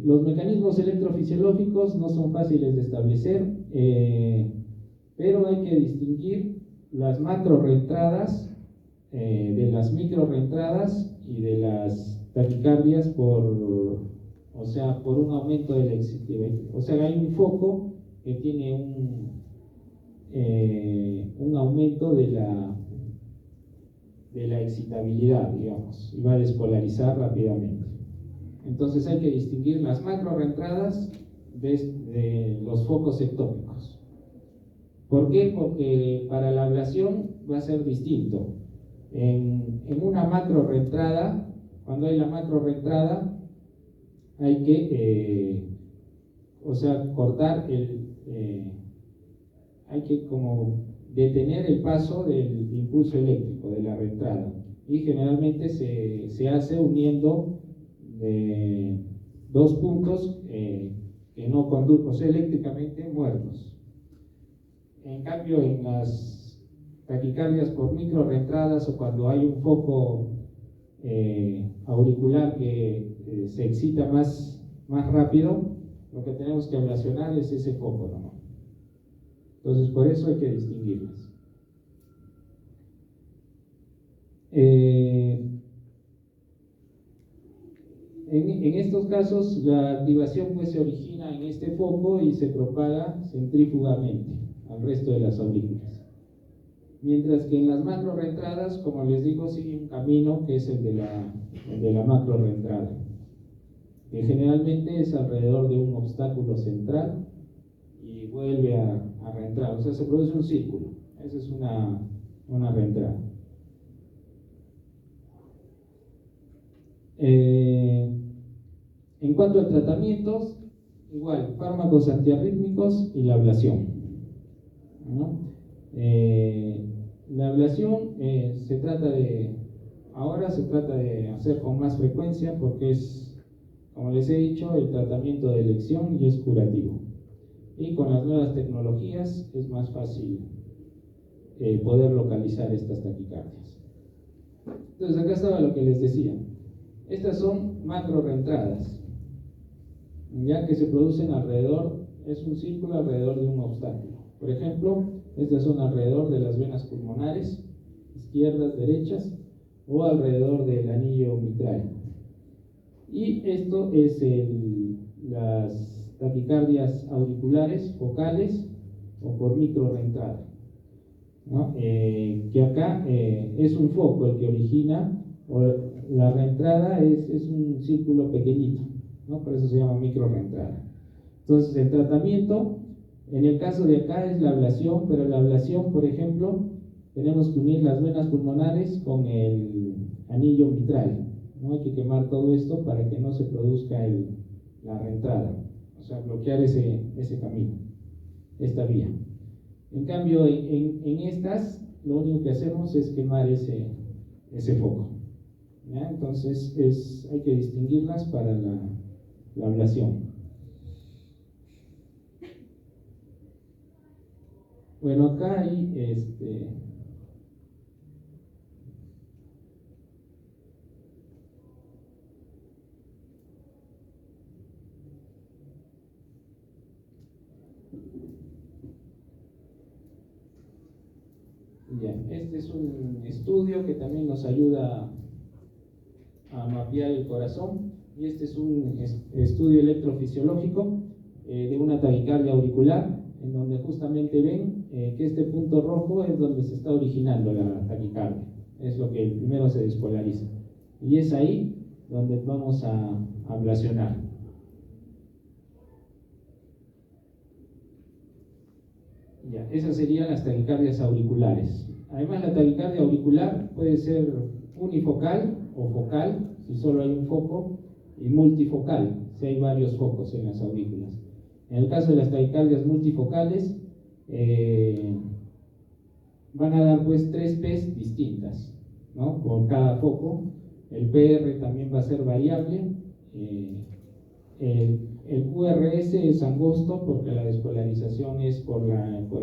Los mecanismos electrofisiológicos no son fáciles de establecer, pero hay que distinguir las macro reentradas de las micro reentradas y de las taquicardias por un aumento de la excitabilidad. O sea, hay un foco que tiene un aumento de la excitabilidad, digamos, y va a despolarizar rápidamente. Entonces hay que distinguir las macro reentradas de los focos ectópicos. ¿Por qué? Porque para la ablación va a ser distinto. En una macro reentrada, cuando hay la macro reentrada, hay que cortar hay que como detener el paso del impulso eléctrico de la reentrada, y generalmente se hace uniendo dos puntos que no conducen, o sea, eléctricamente muertos. En cambio, en las taquicardias por micro reentradas o cuando hay un foco auricular que se excita más rápido, lo que tenemos que ablacionar es ese foco, ¿no? Entonces, por eso hay que distinguirlas. En estos casos, la activación pues se origina en este foco y se propaga centrífugamente al resto de las aurículas. Mientras que en las macro reentradas, como les digo, sigue un camino que es el de la macro reentrada, que generalmente es alrededor de un obstáculo central y vuelve a reentrar. O sea, se produce un círculo. Esa es una reentrada. En cuanto a tratamientos, igual, fármacos antiarrítmicos y la ablación, ¿no? La ablación ahora se trata de hacer con más frecuencia porque es, como les he dicho, el tratamiento de elección y es curativo. Y con las nuevas tecnologías es más fácil poder localizar estas taquicardias. Entonces acá estaba lo que les decía. Estas son macro reentradas, ya que se producen es un círculo alrededor de un obstáculo. Por ejemplo, estas son alrededor de las venas pulmonares, izquierdas, derechas, o alrededor del anillo mitral. Y esto es las taquicardias auriculares, focales o por micro reentrada, ¿no? Que acá es un foco el que origina, o la reentrada es un círculo pequeñito, ¿no? Por eso se llama micro reentrada. Entonces, el tratamiento, en el caso de acá es la ablación, pero la ablación, por ejemplo, tenemos que unir las venas pulmonares con el anillo mitral, ¿no? Hay que quemar todo esto para que no se produzca la reentrada, o sea, bloquear ese camino, esta vía. En cambio, en estas, lo único que hacemos es quemar ese foco, ¿ya? Entonces, hay que distinguirlas para la ablación. Bueno, acá hay este es un estudio que también nos ayuda a mapear el corazón, y este es un estudio electrofisiológico de una taquicardia auricular, en donde justamente ven que este punto rojo es donde se está originando la taquicardia, es lo que primero se despolariza, y es ahí donde vamos a ablacionar. Ya, esas serían las taquicardias auriculares. Además, la taquicardia auricular puede ser unifocal o focal, si solo hay un foco, y multifocal, si hay varios focos en las aurículas. En el caso de las taquicardias multifocales, van a dar pues 3 P's distintas, ¿no? Por cada foco. El PR también va a ser variable. El QRS es angosto porque la despolarización es por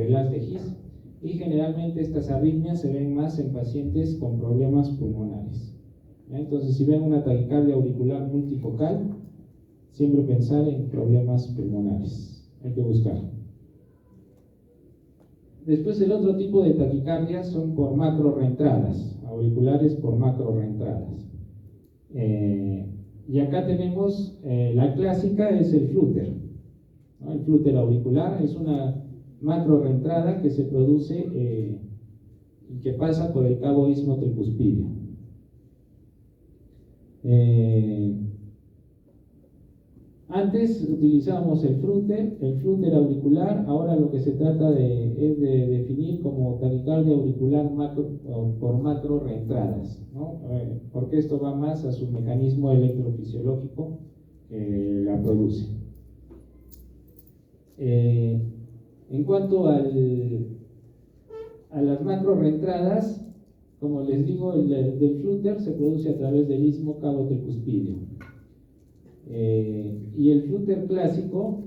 el haz de His, y generalmente estas arritmias se ven más en pacientes con problemas pulmonares. Entonces, si ven una taquicardia auricular multifocal, siempre pensar en problemas pulmonares, hay que buscar. Después, el otro tipo de taquicardias son por macro reentradas, auriculares por macro reentradas. Y acá tenemos la clásica, es el flúter, ¿no? El flúter auricular es una macro reentrada que se produce y que pasa por el cabo ismotricuspidio. Antes utilizábamos el flúter auricular, ahora lo que se trata es de definir como taquicardia auricular por macro reentradas, ¿no? Porque esto va más a su mecanismo electrofisiológico que la produce. En cuanto a las macro reentradas, como les digo, el del flúter se produce a través del istmo cabo tricuspidio. Y el flúter clásico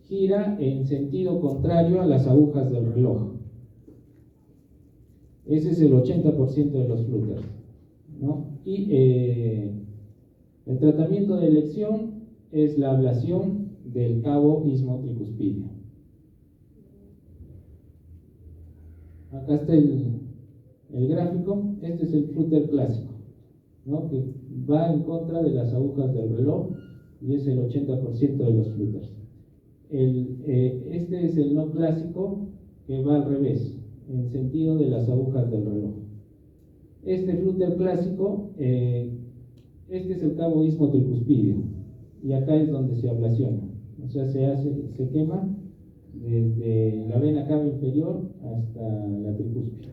gira en sentido contrario a las agujas del reloj. Ese es el 80% de los flúters, ¿no? Y el tratamiento de elección es la ablación del cabo ismotricuspidio. Acá está el gráfico. Este es el flúter clásico, ¿no? Que va en contra de las agujas del reloj, y es el 80% de los flúters. Este es el no clásico, que va al revés, en sentido de las agujas del reloj. Este flúter clásico, este es el cabo ismotricuspidio, y acá es donde se ablaciona, o sea, se quema desde la vena cava inferior hasta la tricuspio,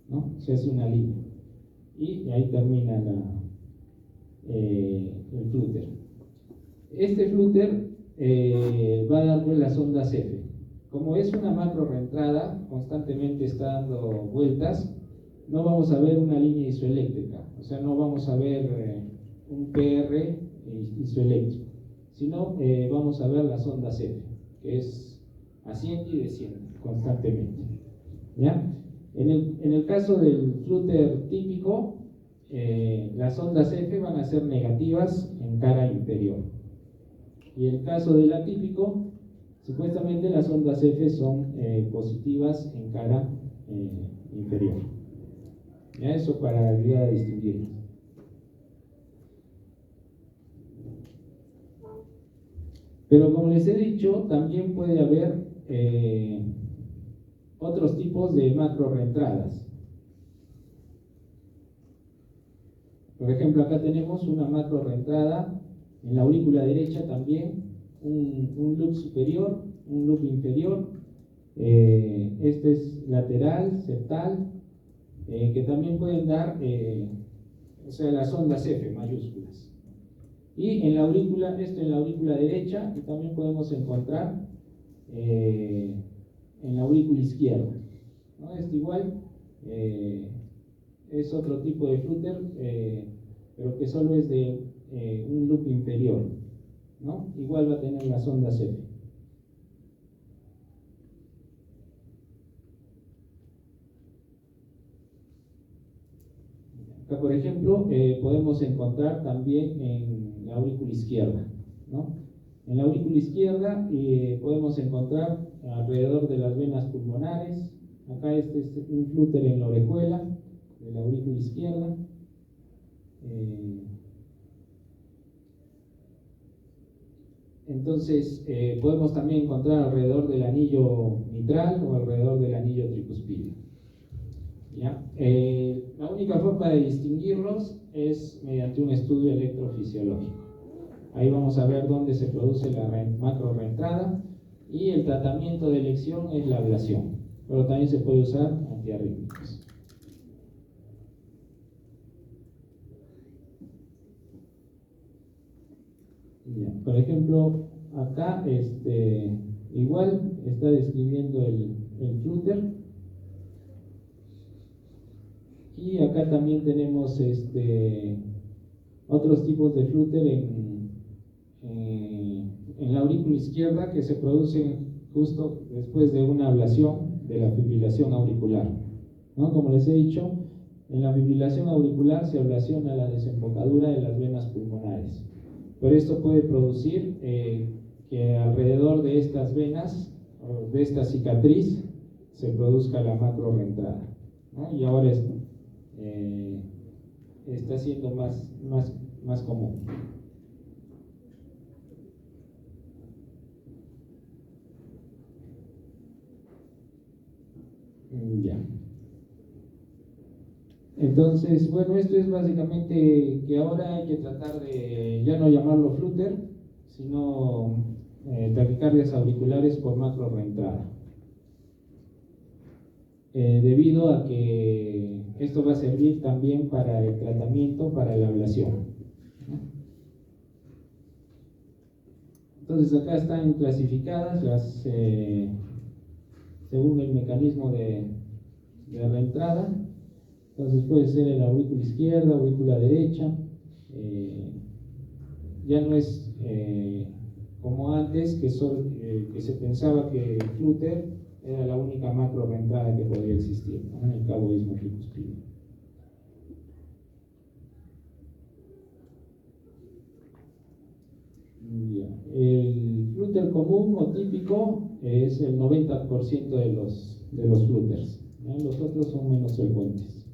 ¿no? Se hace una línea y ahí termina el flúter. Este flúter va a dar pues las ondas F. Como es una macro reentrada, constantemente está dando vueltas, no vamos a ver una línea isoeléctrica, o sea, no vamos a ver un PR isoeléctrico, sino vamos a ver las ondas F, que es asciende y desciende constantemente, ¿ya? En el caso del flúter típico, las ondas F van a ser negativas en cara inferior, y en el caso del atípico, supuestamente las ondas F son positivas en cara inferior. ¿Ya? Eso para ayudar a distinguirlas. Pero como les he dicho, también puede haber otros tipos de macro reentradas. Por ejemplo, acá tenemos una macro reentrada en la aurícula derecha también, un loop superior, un loop inferior, este es lateral, septal, que también pueden dar, o sea, las ondas F mayúsculas. Y en la aurícula, esto en la aurícula derecha, y también podemos encontrar en la aurícula izquierda, ¿no? Esto igual es otro tipo de flúter, pero que solo es de un loop inferior, ¿no? Igual va a tener las ondas F. Acá, por ejemplo, podemos encontrar también en la aurícula izquierda, ¿no? En la aurícula izquierda podemos encontrar alrededor de las venas pulmonares. Acá este es un flúter en la orejuela de la aurícula izquierda. Entonces, podemos también encontrar alrededor del anillo mitral o alrededor del anillo tricuspide. ¿Ya? La única forma de distinguirlos es mediante un estudio electrofisiológico. Ahí vamos a ver dónde se produce la macro reentrada, y el tratamiento de elección es la ablación, pero también se puede usar antiarrítmicos. Ya, por ejemplo, acá igual está describiendo el flúter, y acá también tenemos otros tipos de flúter en la aurícula izquierda, que se producen justo después de una ablación de la fibrilación auricular, ¿no? Como les he dicho, en la fibrilación auricular se ablaciona la desembocadura de las venas pulmonares, pero esto puede producir que alrededor de estas venas, o de esta cicatriz, se produzca la macro reentrada, ¿no? Y ahora está siendo más común. Ya. Entonces, bueno, esto es básicamente que ahora hay que tratar de ya no llamarlo flúter, sino taquicardias auriculares por macro reentrada. Debido a que esto va a servir también para el tratamiento, para la ablación, ¿no? Entonces acá están clasificadas las según el mecanismo de reentrada. Entonces puede ser en la aurícula izquierda, aurícula derecha. Ya no es como antes, que se pensaba que el flúter era la única macro reentrada que podía existir, ¿no? En el caboísmo tricuspide. El flúter común o típico es el 90% de los flúters, ¿no? Los otros son menos frecuentes.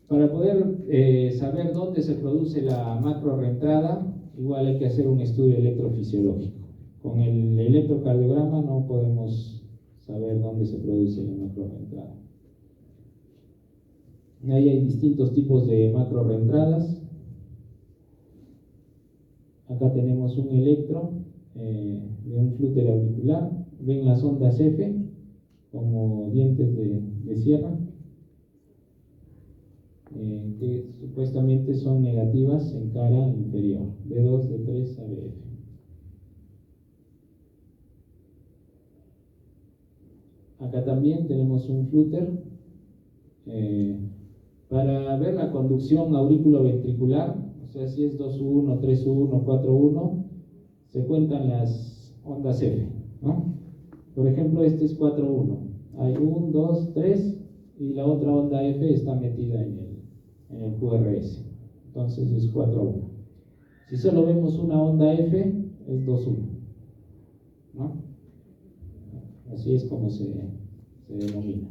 Para poder saber dónde se produce la macro reentrada, igual hay que hacer un estudio electrofisiológico. Con el electrocardiograma no podemos saber dónde se produce la macro reentrada. Ahí hay distintos tipos de macro reentradas. Acá tenemos un electro de un flúter auricular. Ven las ondas F como dientes de sierra, que supuestamente son negativas en cara inferior, D2, D3, ABF. Acá también tenemos un flúter para ver la conducción auriculoventricular, o sea, si es 2U1, 3U1, 4U1, se cuentan las ondas F, ¿no? Por ejemplo, este es 4U1, hay 1, 2, 3, y la otra onda F está metida en el QRS, entonces es 4U1. Si solo vemos una onda F, es 2U1, ¿no? Así es como se denomina.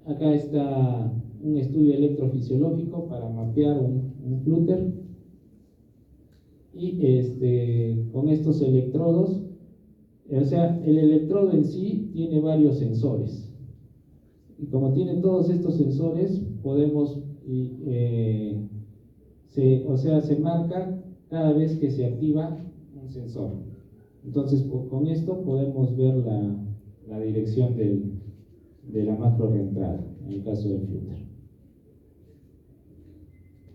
Acá está un estudio electrofisiológico para mapear un flúter, y con estos electrodos, o sea, el electrodo en sí tiene varios sensores. Y como tiene todos estos sensores, podemos, se marca cada vez que se activa un sensor. Entonces, con esto podemos ver la dirección de la macro reentrada, en el caso del flutter.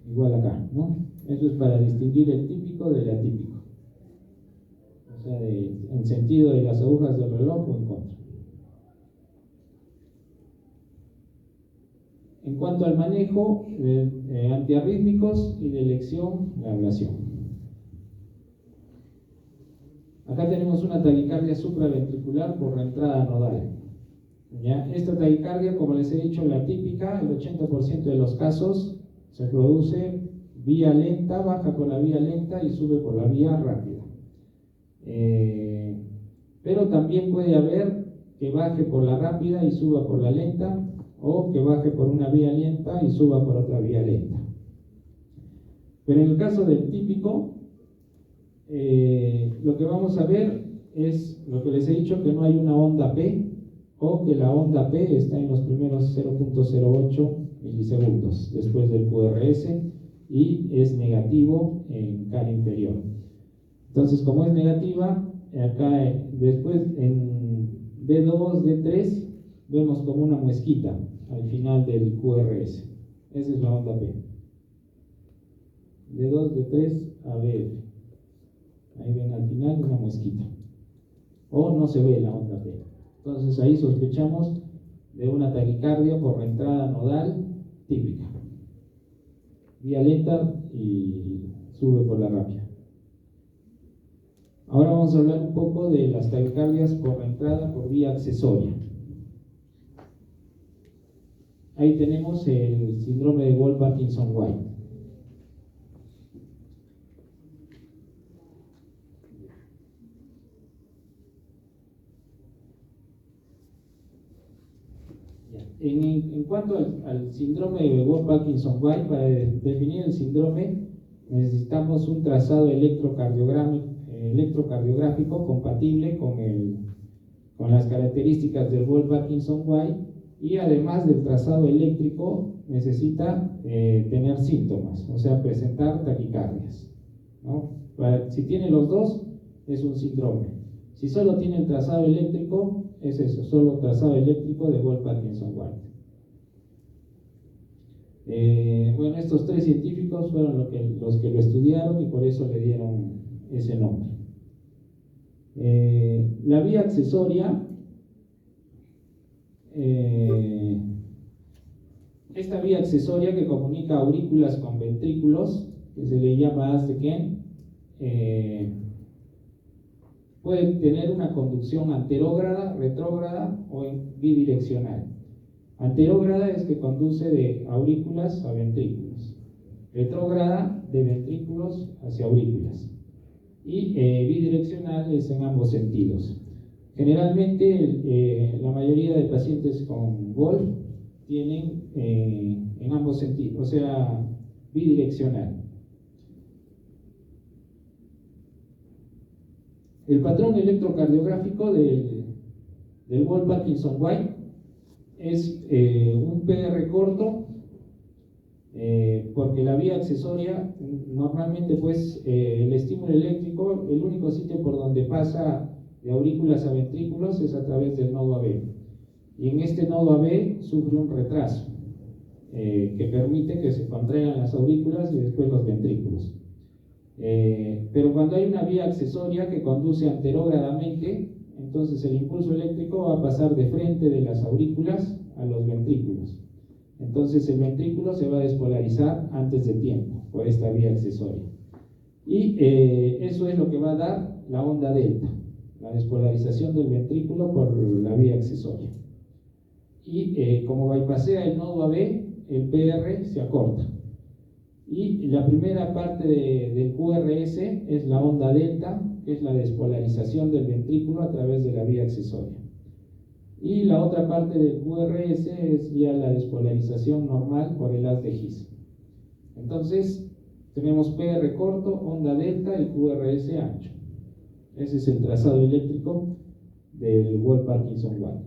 Igual acá, ¿no? Eso es para distinguir el típico del atípico. O sea, en sentido de las agujas del reloj o en contra. En cuanto al manejo de antiarrítmicos y de elección, la ablación. Acá tenemos una taquicardia supraventricular por reentrada nodal. ¿Ya? Esta taquicardia, como les he dicho, la típica, el 80% de los casos se produce vía lenta, baja por la vía lenta y sube por la vía rápida. Pero también puede haber que baje por la rápida y suba por la lenta, o que baje por una vía lenta y suba por otra vía lenta. Pero en el caso del típico, lo que vamos a ver es lo que les he dicho, que no hay una onda P, o que la onda P está en los primeros 0.08 milisegundos después del QRS y es negativo en cara inferior. Entonces, como es negativa, acá después en D2, D3 vemos como una muesquita al final del QRS. Esa es la onda P. D2, D3, ABF. Ahí ven al final una muesquita. O no se ve la onda P. Entonces ahí sospechamos de una taquicardia por reentrada nodal típica. Vía lenta y sube por la rápida. Ahora vamos a hablar un poco de las taquicardias por reentrada por vía accesoria. Ahí tenemos el síndrome de Wolff-Parkinson-White. En cuanto al síndrome de Wolff-Parkinson-White, para definir el síndrome necesitamos un trazado electrocardiográfico compatible con las características del Wolff-Parkinson-White, y además del trazado eléctrico necesita tener síntomas, o sea, presentar taquicardias, ¿no? Si tiene los dos, es un síndrome. Si solo tiene el trazado eléctrico, es eso, solo trazado eléctrico de Wolff-Parkinson-White. Bueno, estos tres científicos fueron los que lo estudiaron y por eso le dieron ese nombre. La vía accesoria, esta vía accesoria que comunica aurículas con ventrículos, que se le llama As-de-Ken, puede tener una conducción anterógrada, retrógrada o bidireccional. Anterógrada es que conduce de aurículas a ventrículos. Retrógrada, de ventrículos hacia aurículas. Y bidireccional es en ambos sentidos. Generalmente la mayoría de pacientes con Wolff tienen en ambos sentidos, o sea, bidireccional. El patrón electrocardiográfico del Wolff-Parkinson-White es un PR corto, porque la vía accesoria, normalmente pues el estímulo eléctrico, el único sitio por donde pasa de aurículas a ventrículos es a través del nodo AB. Y en este nodo AB sufre un retraso que permite que se contraigan las aurículas y después los ventrículos. Pero cuando hay una vía accesoria que conduce anterógradamente, entonces el impulso eléctrico va a pasar de frente de las aurículas a los ventrículos. Entonces el ventrículo se va a despolarizar antes de tiempo por esta vía accesoria. Y eso es lo que va a dar la onda delta, la despolarización del ventrículo por la vía accesoria. Y como bypassea el nodo AB, el PR se acorta. Y la primera parte del QRS es la onda delta, que es la despolarización del ventrículo a través de la vía accesoria. Y la otra parte del QRS es ya la despolarización normal por el haz de His. Entonces, tenemos PR corto, onda delta y QRS ancho. Ese es el trazado eléctrico del Wolff-Parkinson-White.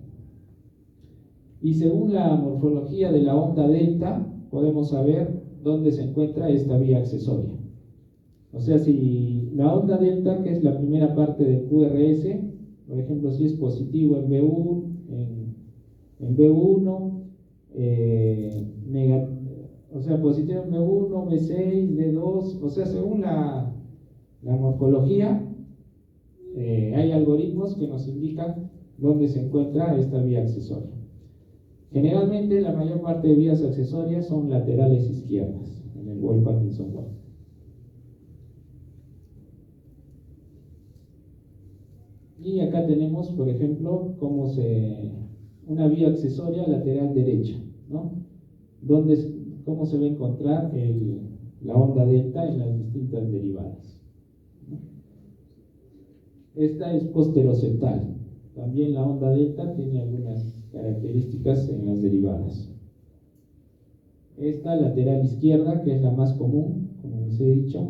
Y según la morfología de la onda delta, podemos saber dónde se encuentra esta vía accesoria. O sea, si la onda delta, que es la primera parte del QRS, por ejemplo, si es positivo en B1, en B1, o sea, positivo en B1, B6, B2, o sea, según la morfología, hay algoritmos que nos indican dónde se encuentra esta vía accesoria. Generalmente, la mayor parte de vías accesorias son laterales izquierdas en el Wolff-Parkinson-White. Y acá tenemos, por ejemplo, una vía accesoria lateral derecha, ¿no? Cómo se va a encontrar la onda delta en las distintas derivadas, ¿no? Esta es posteroseptal. También la onda delta tiene algunas características en las derivadas. Esta lateral izquierda, que es la más común, como les he dicho.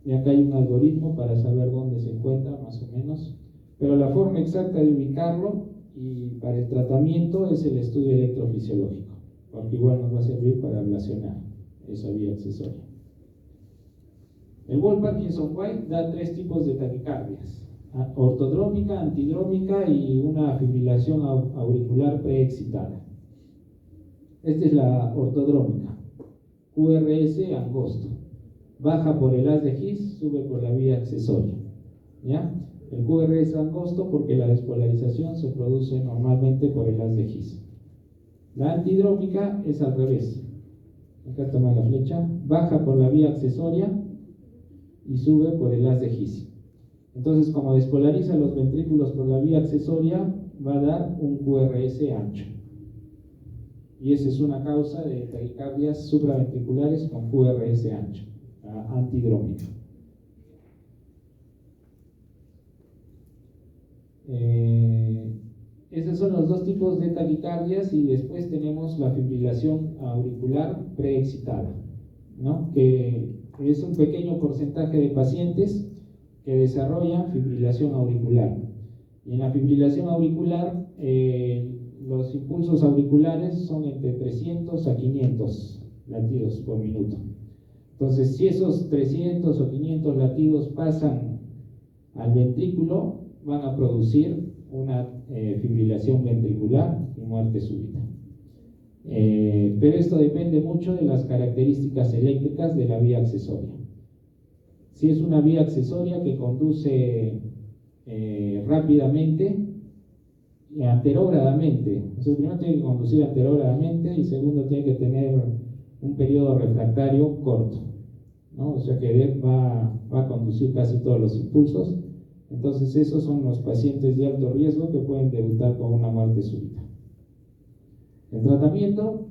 Y acá hay un algoritmo para saber dónde se encuentra, más o menos. Pero la forma exacta de ubicarlo y para el tratamiento es el estudio electrofisiológico, porque igual nos va a servir para ablacionar esa vía accesoria. El Wolff-Parkinson-White da 3 tipos de taquicardias: ortodrómica, antidrómica y una fibrilación auricular preexcitada. Esta es la ortodrómica, QRS angosto. Baja por el haz de His, sube por la vía accesoria, ¿ya? El QRS es angosto porque la despolarización se produce normalmente por el haz de His. La antidrómica es al revés. Acá toma la flecha, baja por la vía accesoria y sube por el haz de His. Entonces, como despolariza los ventrículos por la vía accesoria, va a dar un QRS ancho. Y esa es una causa de taquicardias supraventriculares con QRS ancho, antidrómica. Esos son los 2 tipos de taquicardias, y después tenemos la fibrilación auricular preexcitada, ¿no? Que es un pequeño porcentaje de pacientes que desarrollan fibrilación auricular. Y en la fibrilación auricular, los impulsos auriculares son entre 300 a 500 latidos por minuto. Entonces, si esos 300 o 500 latidos pasan al ventrículo, van a producir una fibrilación ventricular y muerte súbita. Pero esto depende mucho de las características eléctricas de la vía accesoria. Si es una vía accesoria que conduce rápidamente y anterógradamente, o sea, primero tiene que conducir anterógradamente y segundo tiene que tener un periodo refractario corto, ¿no? O sea que va a conducir casi todos los impulsos. Entonces esos son los pacientes de alto riesgo que pueden debutar con una muerte súbita. El tratamiento,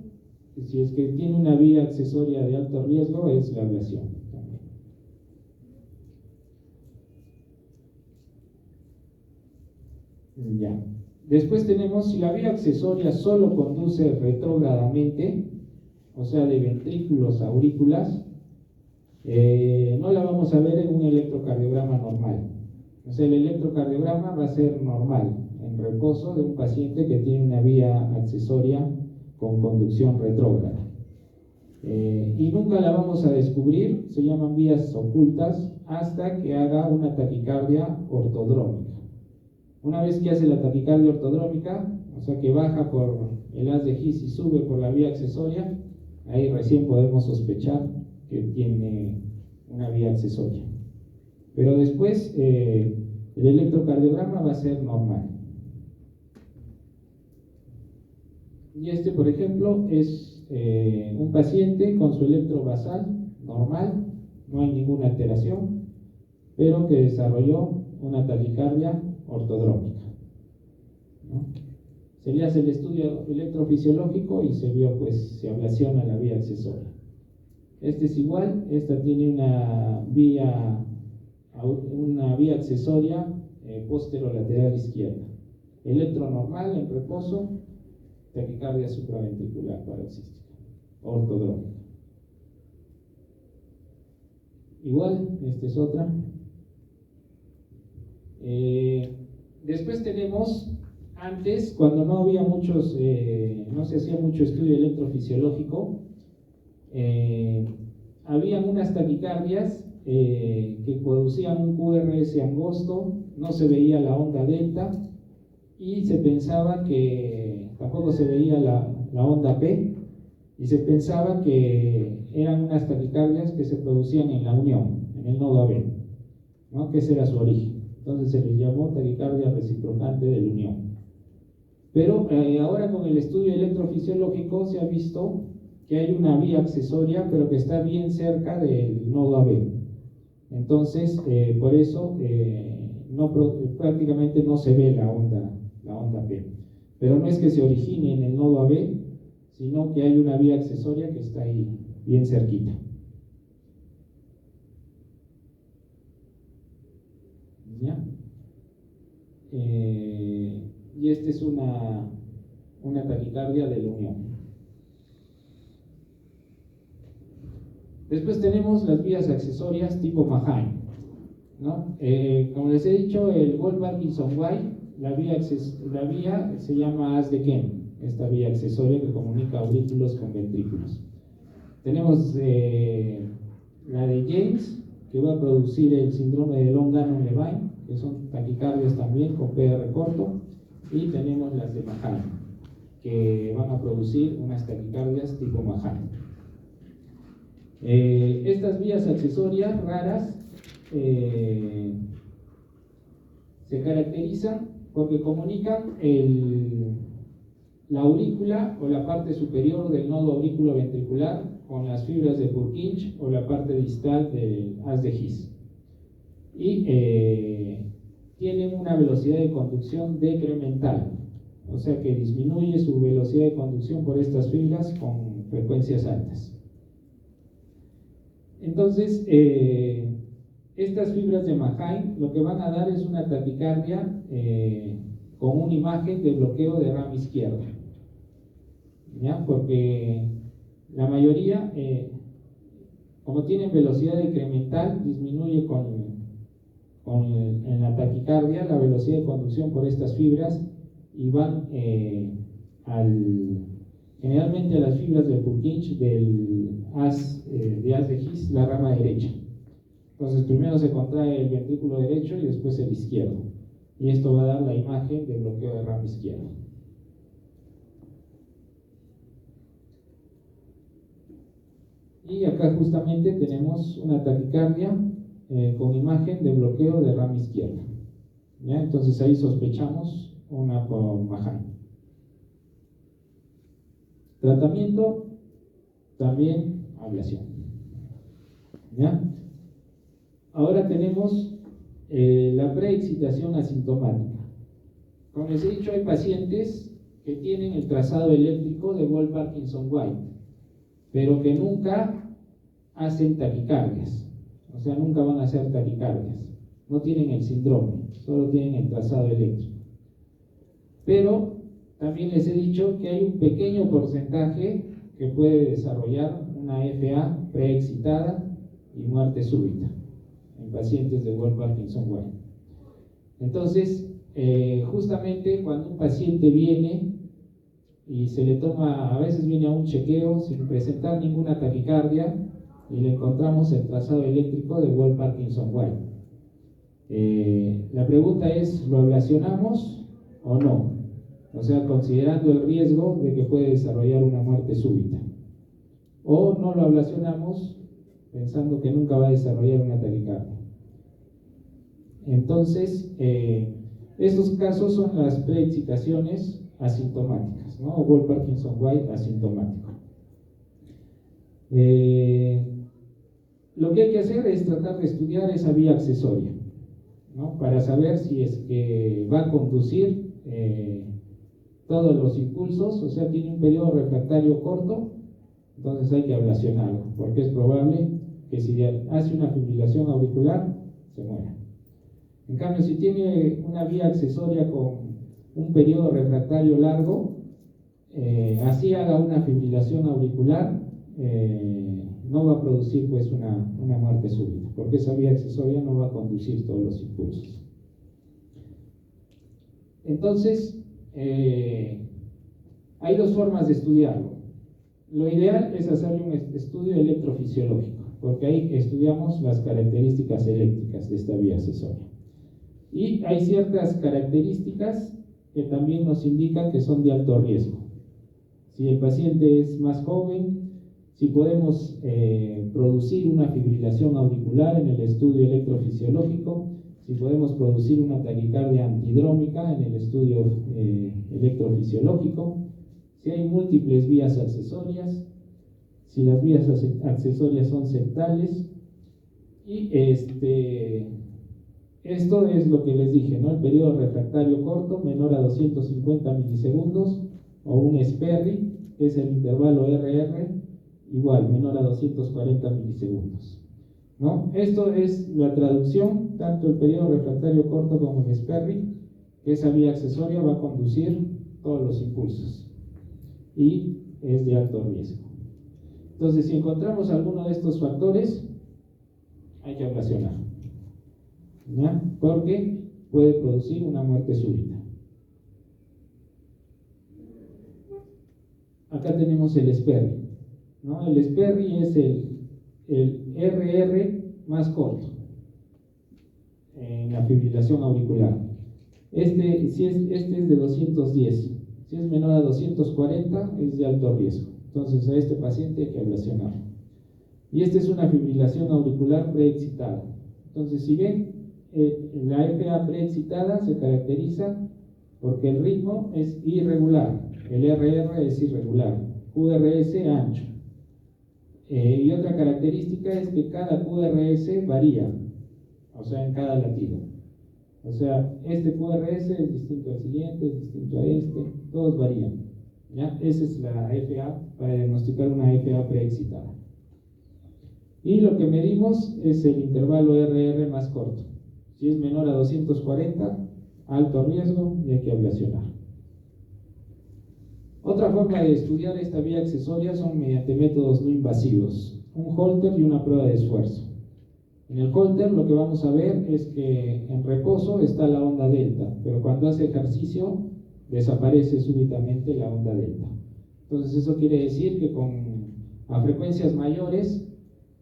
si es que tiene una vía accesoria de alto riesgo, es la ablación también. Ya. Después tenemos, si la vía accesoria solo conduce retrógradamente, o sea, de ventrículos a aurículas, no la vamos a ver en un electrocardiograma normal. O sea, el electrocardiograma va a ser normal, en reposo, de un paciente que tiene una vía accesoria con conducción retrógrada. Y nunca la vamos a descubrir, se llaman vías ocultas, hasta que haga una taquicardia ortodrómica. Una vez que hace la taquicardia ortodrómica, o sea que baja por el haz de His y sube por la vía accesoria, ahí recién podemos sospechar que tiene una vía accesoria. Pero después el electrocardiograma va a ser normal. Y este, por ejemplo, es un paciente con su electrovasal normal, no hay ninguna alteración, pero que desarrolló una taquicardia ortodrómica, ¿no? Se le hace el estudio electrofisiológico y se vio, pues, se ablaciona la vía accesoria. Este es igual, esta tiene una vía accesoria posterolateral izquierda. Electro normal en reposo, taquicardia supraventricular paroxística, ortodrómica. Igual, esta es otra. Después tenemos antes, cuando no había no se hacía mucho estudio electrofisiológico, habían unas taquicardias que producían un QRS angosto, no se veía la onda delta y se pensaba que tampoco se veía la onda P, y se pensaba que eran unas taquicardias que se producían en la unión, en el nodo AB, ¿no? Que ese era su origen. Entonces se les llamó taquicardia reciprocante de la unión. Pero ahora con el estudio electrofisiológico se ha visto que hay una vía accesoria, pero que está bien cerca del nodo AB. Entonces, por eso prácticamente no se ve la onda P. Pero no es que se origine en el nodo AB, sino que hay una vía accesoria que está ahí bien cerquita. ¿Ya? Y esta es una taquicardia de la unión. Después tenemos las vías accesorias tipo Mahain, ¿no? Como les he dicho, el Wolff-Parkinson-White, la vía se llama haz de Kemp, esta vía accesoria que comunica aurículos con ventrículos. Tenemos la de James, que va a producir el síndrome de Long-Gannon-Levine, que son taquicardias también con PR corto, y tenemos las de Mahain, que van a producir unas taquicardias tipo Mahain. Estas vías accesorias raras se caracterizan porque comunican la aurícula o la parte superior del nodo aurículo-ventricular con las fibras de Purkinje o la parte distal del haz de His. Y tienen una velocidad de conducción decremental, o sea que disminuye su velocidad de conducción por estas fibras con frecuencias altas. Entonces, estas fibras de Mahain lo que van a dar es una taquicardia con una imagen de bloqueo de rama izquierda, ¿ya? Porque la mayoría, como tienen velocidad decremental, disminuye en la taquicardia la velocidad de conducción por estas fibras y van generalmente a las fibras del Purkinje del haz de His, la rama derecha. Entonces primero se contrae el ventrículo derecho y después el izquierdo, y esto va a dar la imagen de bloqueo de rama izquierda. Y acá justamente tenemos una taquicardia con imagen de bloqueo de rama izquierda, ¿ya? Entonces ahí sospechamos una por Mahain. Tratamiento, también ablación, ¿ya? Ahora tenemos la preexcitación asintomática. Como les he dicho, hay pacientes que tienen el trazado eléctrico de Wolff-Parkinson-White, pero que nunca hacen taquicardias, o sea, nunca van a hacer taquicardias, no tienen el síndrome, solo tienen el trazado eléctrico. Pero también les he dicho que hay un pequeño porcentaje que puede desarrollar una FA preexcitada y muerte súbita en pacientes de Wolff-Parkinson-White. Entonces, justamente cuando un paciente viene y se le toma, a veces viene a un chequeo sin presentar ninguna taquicardia y le encontramos el trazado eléctrico de Wolff-Parkinson-White. La pregunta es, ¿lo ablacionamos o no? O sea, considerando el riesgo de que puede desarrollar una muerte súbita. O no lo ablacionamos pensando que nunca va a desarrollar una taquicardia. Entonces, estos casos son las preexcitaciones asintomáticas, ¿no? O Wolff-Parkinson-White asintomático. Lo que hay que hacer es tratar de estudiar esa vía accesoria, ¿no? Para saber si es que va a conducir todos los impulsos, o sea, tiene un periodo refractario corto, entonces hay que ablacionarlo, porque es probable que si hace una fibrilación auricular, se muera. En cambio, si tiene una vía accesoria con un periodo refractario largo, así haga una fibrilación auricular, no va a producir pues una muerte súbita, porque esa vía accesoria no va a conducir todos los impulsos. Entonces, hay dos formas de estudiarlo. Lo ideal es hacer un estudio electrofisiológico, porque ahí estudiamos las características eléctricas de esta vía accesoria. Y hay ciertas características que también nos indican que son de alto riesgo. Si el paciente es más joven, si podemos producir una fibrilación auricular en el estudio electrofisiológico, si podemos producir una taquicardia antidrómica en el estudio electrofisiológico, si hay múltiples vías accesorias, si las vías accesorias son septales, y esto es lo que les dije, ¿no? El periodo refractario corto menor a 250 milisegundos, o un Sperry, que es el intervalo RR, igual, menor a 240 milisegundos, ¿no? Esto es la traducción, tanto el periodo refractario corto como el Sperry, que esa vía accesoria va a conducir todos los impulsos y es de alto riesgo. Entonces, si encontramos alguno de estos factores, hay que ablacionar, ¿ya? Porque puede producir una muerte súbita. Acá tenemos el Sperry, ¿no? El Sperry es el RR más corto en la fibrilación auricular. Este es de 210. Si es menor a 240, es de alto riesgo. Entonces, a este paciente hay que ablacionarlo. Y esta es una fibrilación auricular preexcitada. Entonces, si ven, la FA preexcitada se caracteriza porque el ritmo es irregular, el RR es irregular, QRS ancho. Y otra característica es que cada QRS varía, o sea, en cada latido. O sea, este QRS es distinto al siguiente, es distinto a este, todos varían, ¿ya? Esa es la FA para diagnosticar una FA preexcitada. Y lo que medimos es el intervalo RR más corto. Si es menor a 240, alto riesgo y hay que ablacionar. Otra forma de estudiar esta vía accesoria son mediante métodos no invasivos, un Holter y una prueba de esfuerzo. En el Holter lo que vamos a ver es que en reposo está la onda delta, pero cuando hace ejercicio desaparece súbitamente la onda delta. Entonces eso quiere decir que a frecuencias mayores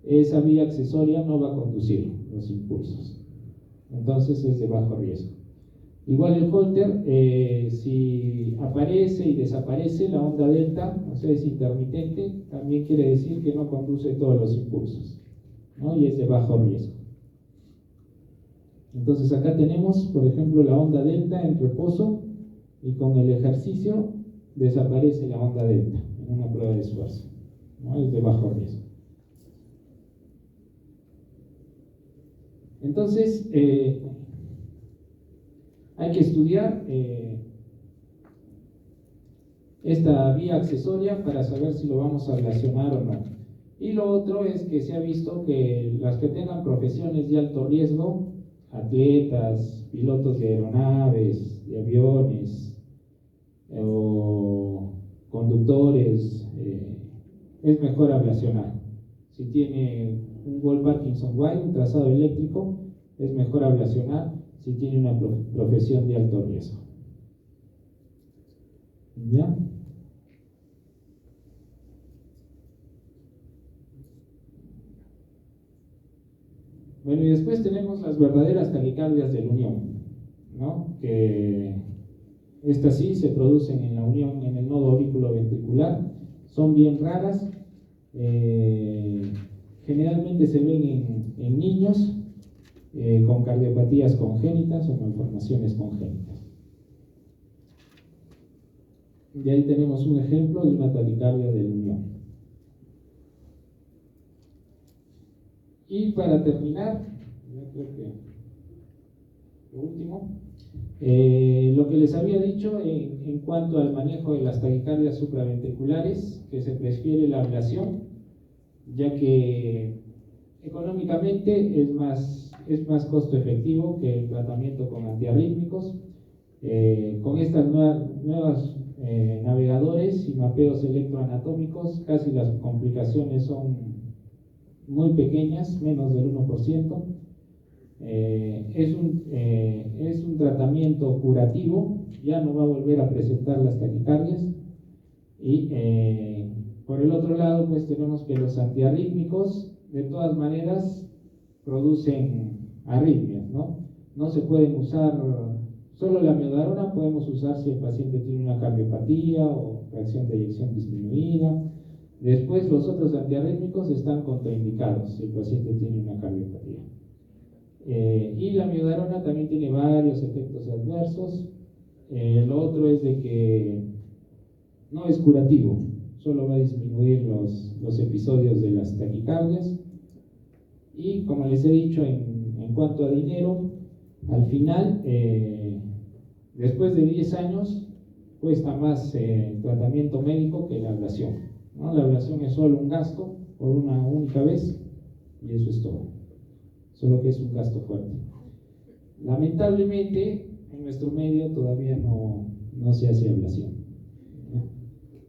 esa vía accesoria no va a conducir los impulsos. Entonces es de bajo riesgo. Igual el Holter, si aparece y desaparece la onda delta, o sea, es intermitente, también quiere decir que no conduce todos los impulsos, ¿no? Y es de bajo riesgo. Entonces acá tenemos, por ejemplo, la onda delta en reposo y con el ejercicio desaparece la onda delta en una prueba de esfuerzo, ¿no? Es de bajo riesgo. Entonces, hay que estudiar esta vía accesoria para saber si lo vamos a ablacionar o no. Y lo otro es que se ha visto que las que tengan profesiones de alto riesgo, atletas, pilotos de aeronaves, de aviones o conductores, es mejor ablacionar. Si tiene un Wall Parkinson-White, un trazado eléctrico, es mejor ablacionar si tiene una profesión de alto riesgo. ¿Ya? Bueno, y después tenemos las verdaderas taquicardias de la unión, ¿no? Que estas sí se producen en la unión, en el nodo auriculoventricular, son bien raras, generalmente se ven en niños con cardiopatías congénitas o malformaciones congénitas. Y ahí tenemos un ejemplo de una taquicardia de la unión. Y para terminar, yo creo que lo último, lo que les había dicho en cuanto al manejo de las taquicardias supraventriculares, que se prefiere la ablación, ya que económicamente es más costo efectivo que el tratamiento con antiarrítmicos. Con estas nuevas navegadores y mapeos electroanatómicos, casi las complicaciones son muy pequeñas, menos del 1%, Es un tratamiento curativo, ya no va a volver a presentar las taquicardias. Y por el otro lado, pues tenemos que los antiarrítmicos, de todas maneras, producen arritmias, ¿no? No se pueden usar, solo la miodarona podemos usar si el paciente tiene una cardiopatía o fracción de eyección disminuida. Después los otros antiarrítmicos están contraindicados si el paciente tiene una cardiopatía. Y la miodarona también tiene varios efectos adversos. Lo otro es de que no es curativo, solo va a disminuir los episodios de las taquicardias. Y como les he dicho, en cuanto a dinero, al final, después de 10 años, cuesta más el tratamiento médico que la ablación, ¿no? La ablación es solo un gasto por una única vez y eso es todo, solo que es un gasto fuerte. Lamentablemente, en nuestro medio todavía no se hace ablación, ¿no?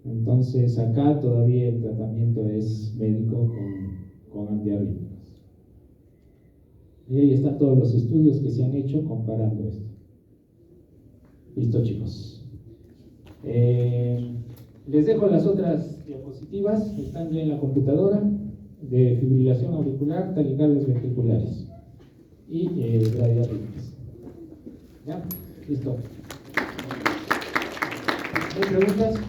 Entonces, acá todavía el tratamiento es médico con antiarrítmicos. Y ahí están todos los estudios que se han hecho comparando esto. Listo, chicos. Les dejo las otras diapositivas, están ya en la computadora, de fibrilación auricular, taquicardias ventriculares y bradiarritmias. ¿Ya? Listo. ¿Hay preguntas?